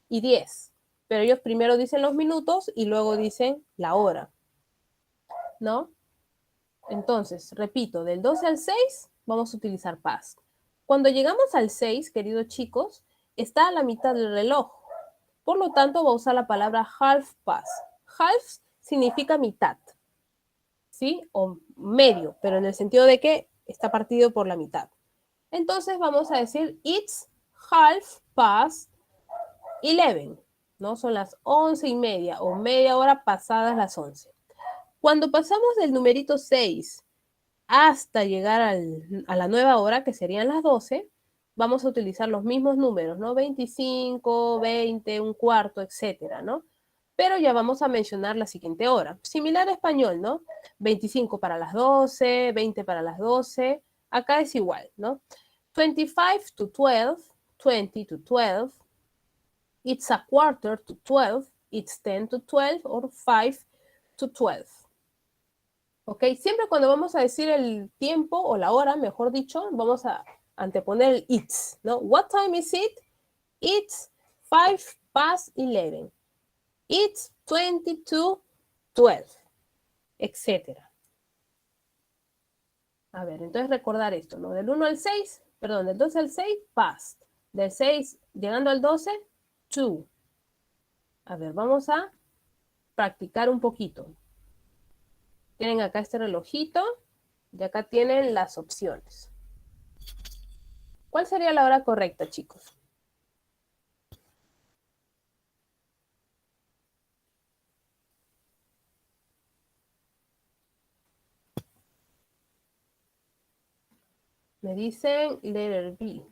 y 10. Pero ellos primero dicen los minutos y luego dicen la hora, ¿no? Entonces, repito, del 12 al 6 vamos a utilizar past. Cuando llegamos al 6, queridos chicos, está a la mitad del reloj. Por lo tanto, va a usar la palabra half past. Half significa mitad, ¿sí? O medio, pero en el sentido de que está partido por la mitad. Entonces vamos a decir it's half past 11, ¿no? Son las 11:30 o media hora pasadas las 11. Cuando pasamos del numerito 6 hasta llegar a la nueva hora, que serían las 12, vamos a utilizar los mismos números, ¿no? 25, 20, un cuarto, etcétera, ¿no? Pero ya vamos a mencionar la siguiente hora. Similar a español, ¿no? 25 para las 12, 20 para las 12. Acá es igual, ¿no? 25 to 12, 20 to 12. It's a quarter to 12. It's 10 to 12 or 5 to 12. ¿Ok? Siempre cuando vamos a decir el tiempo o la hora, mejor dicho, vamos a anteponer el it's, ¿no? What time is it? It's 5 past 11. It's 22:12, etcétera. A ver, entonces recordar esto, ¿no? Del 1 al 6, perdón, del 12 al 6, past. Del 6 llegando al 12, to. A ver, vamos a practicar un poquito. Tienen acá este relojito y acá tienen las opciones. ¿Cuál sería la hora correcta, chicos? Me dicen letter B.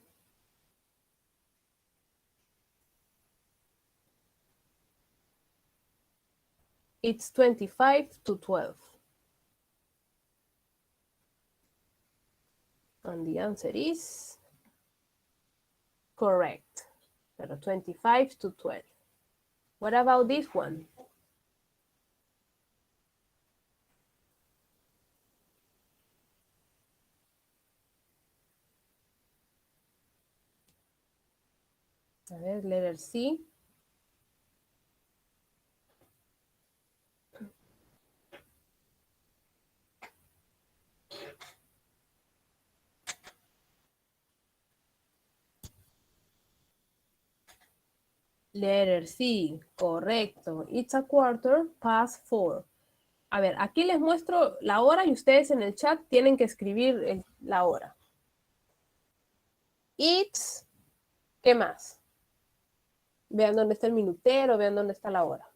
It's 25 to 12. And the answer is correct. Pero 25 to 12. What about this one? A ver, letter C. Letter C, correcto. It's a quarter past 4. A ver, aquí les muestro la hora y ustedes en el chat tienen que escribir la hora. It's, ¿qué más? Vean dónde está el minutero, vean dónde está la hora.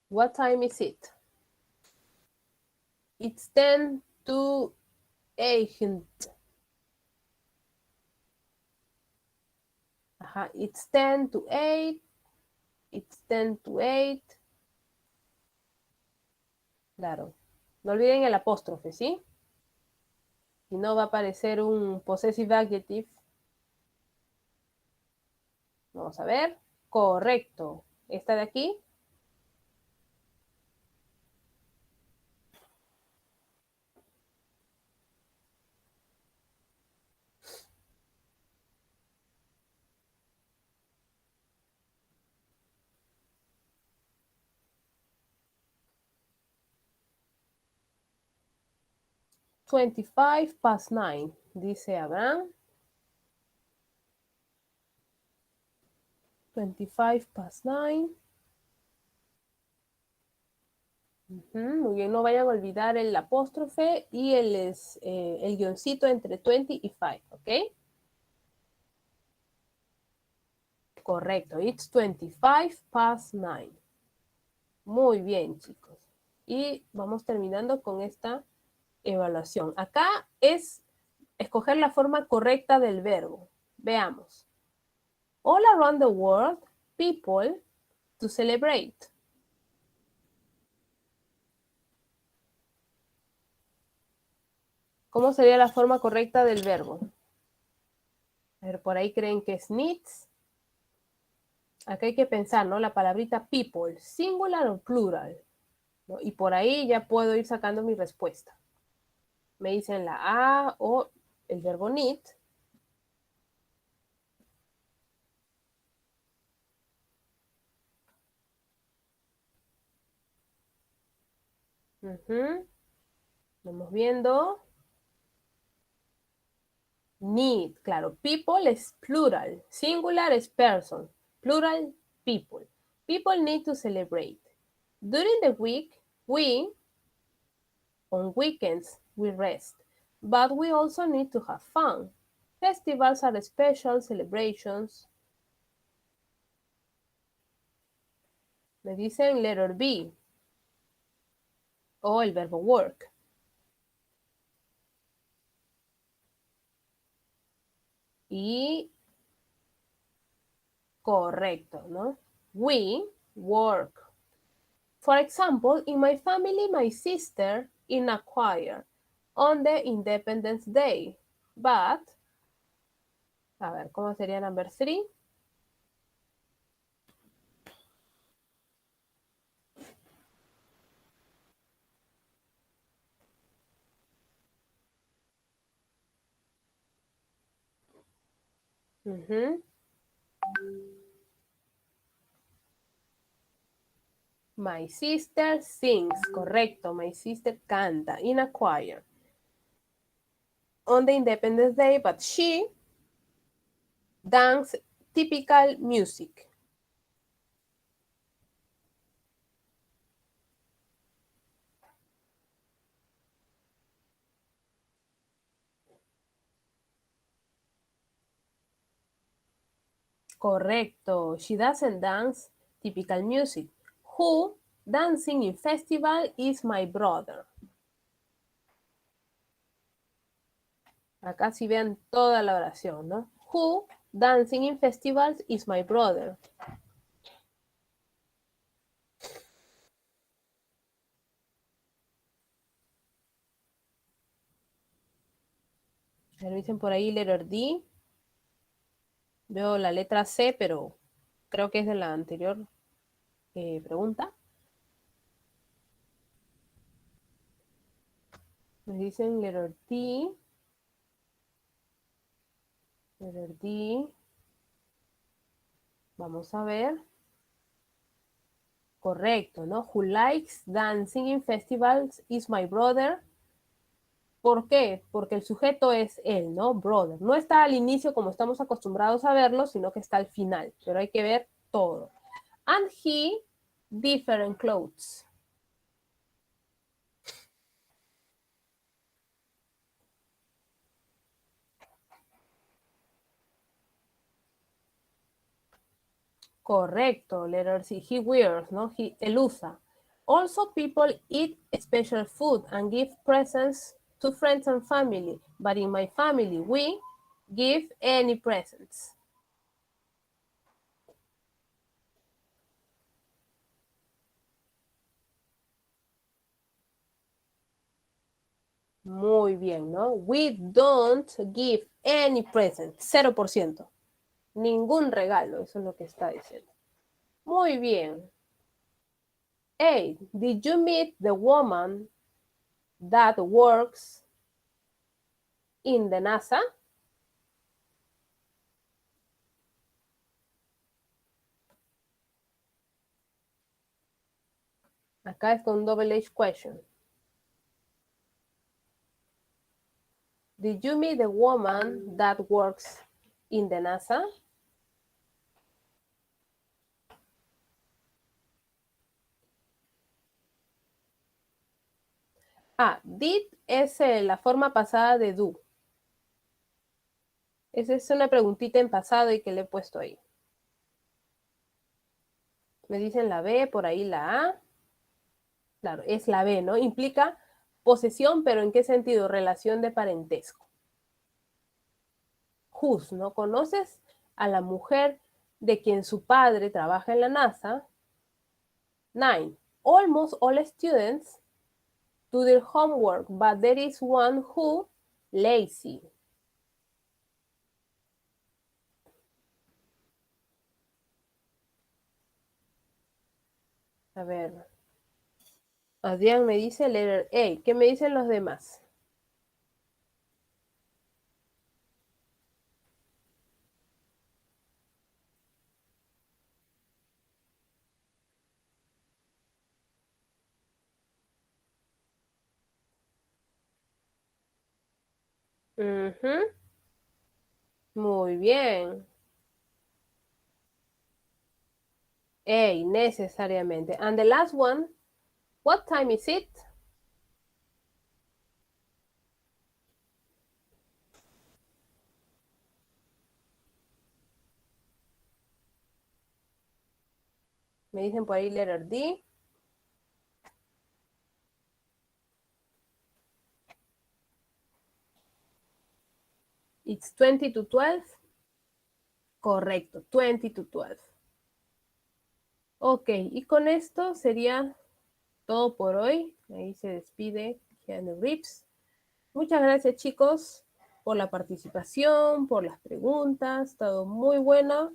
What time is it? It's 10 to 8. Ajá, it's 10 to 8. It's 10 to 8. Claro. No olviden el apóstrofe, ¿sí? Si no va a aparecer un possessive adjective. Vamos a ver. Correcto. Esta de aquí. "25 past 9", dice Abraham. 25 past 9. Muy bien, no vayan a olvidar el apóstrofe y el guioncito entre 20 y 5, ¿ok? Correcto, it's 25 past 9. Muy bien, chicos. Y vamos terminando con esta evaluación. Acá es escoger la forma correcta del verbo. Veamos. All around the world, people to celebrate. ¿Cómo sería la forma correcta del verbo? A ver, por ahí creen que es needs. Acá hay que pensar, ¿no? La palabrita people, singular o plural, ¿no? Y por ahí ya puedo ir sacando mi respuesta. Me dicen la A o el verbo need. Vamos viendo. Need, claro. People es plural. Singular es person. Plural, people. People need to celebrate. During the week, on weekends, we rest. But we also need to have fun. Festivals are special celebrations. Me dicen letter B. O el verbo work. Y correcto, ¿no? We work. For example, in my family, my sister in a choir on the Independence Day. But, a ver, ¿cómo sería number 3? My sister sings, correcto. My sister canta in a choir on the Independence Day, but she danced typical music. Correcto. She doesn't dance typical music. Who dancing in festival is my brother. Acá sí vean toda la oración, ¿no? Who dancing in festivals is my brother. Me dicen por ahí letter D. Veo la letra C, pero creo que es de la anterior pregunta. Me dicen letter D. Letter D. Vamos a ver. Correcto, ¿no? Who likes dancing in festivals is my brother. ¿Por qué? Porque el sujeto es él, ¿no? Brother. No está al inicio como estamos acostumbrados a verlo, sino que está al final. Pero hay que ver todo. And he different clothes. Correcto, letter C. He wears, ¿no? Él usa. Also, people eat special food and give presents to friends and family. But in my family, we give any presents. Muy bien, ¿no? We don't give any present. 0%. Ningún regalo, eso es lo que está diciendo. Muy bien. Hey, did you meet the woman that works in the NASA? Acá es con double H question. Did you meet the woman that works in the NASA? Ah, did es la forma pasada de do. Esa es una preguntita en pasado y que le he puesto ahí. Me dicen la B, por ahí la A. Claro, es la B, ¿no? Implica posesión, pero ¿en qué sentido? Relación de parentesco. Whose, ¿no? ¿Conoces a la mujer de quien su padre trabaja en la NASA? 9. Almost all students do their homework, but there is one who lazy. A ver. Adrián me dice letter A. ¿Qué me dicen los demás? Muy bien. A, necesariamente. And the last one, what time is it? Me dicen por ahí letter D. It's 20 to 12. Correcto, 20 to 12. Ok, y con esto sería todo por hoy. Ahí se despide Keanu Reeves. Muchas gracias, chicos, por la participación, por las preguntas. Ha estado muy buena.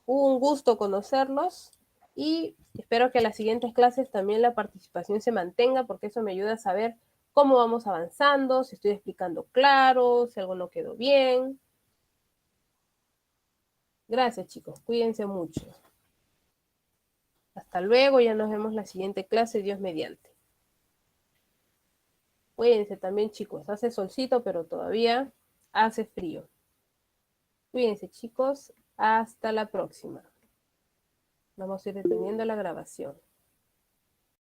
Un gusto conocerlos y espero que en las siguientes clases también la participación se mantenga porque eso me ayuda a saber cómo vamos avanzando, si estoy explicando claro, si algo no quedó bien. Gracias, chicos. Cuídense mucho. Hasta luego. Ya nos vemos en la siguiente clase. Dios mediante. Cuídense también, chicos. Hace solcito, pero todavía hace frío. Cuídense, chicos. Hasta la próxima. Vamos a ir deteniendo la grabación.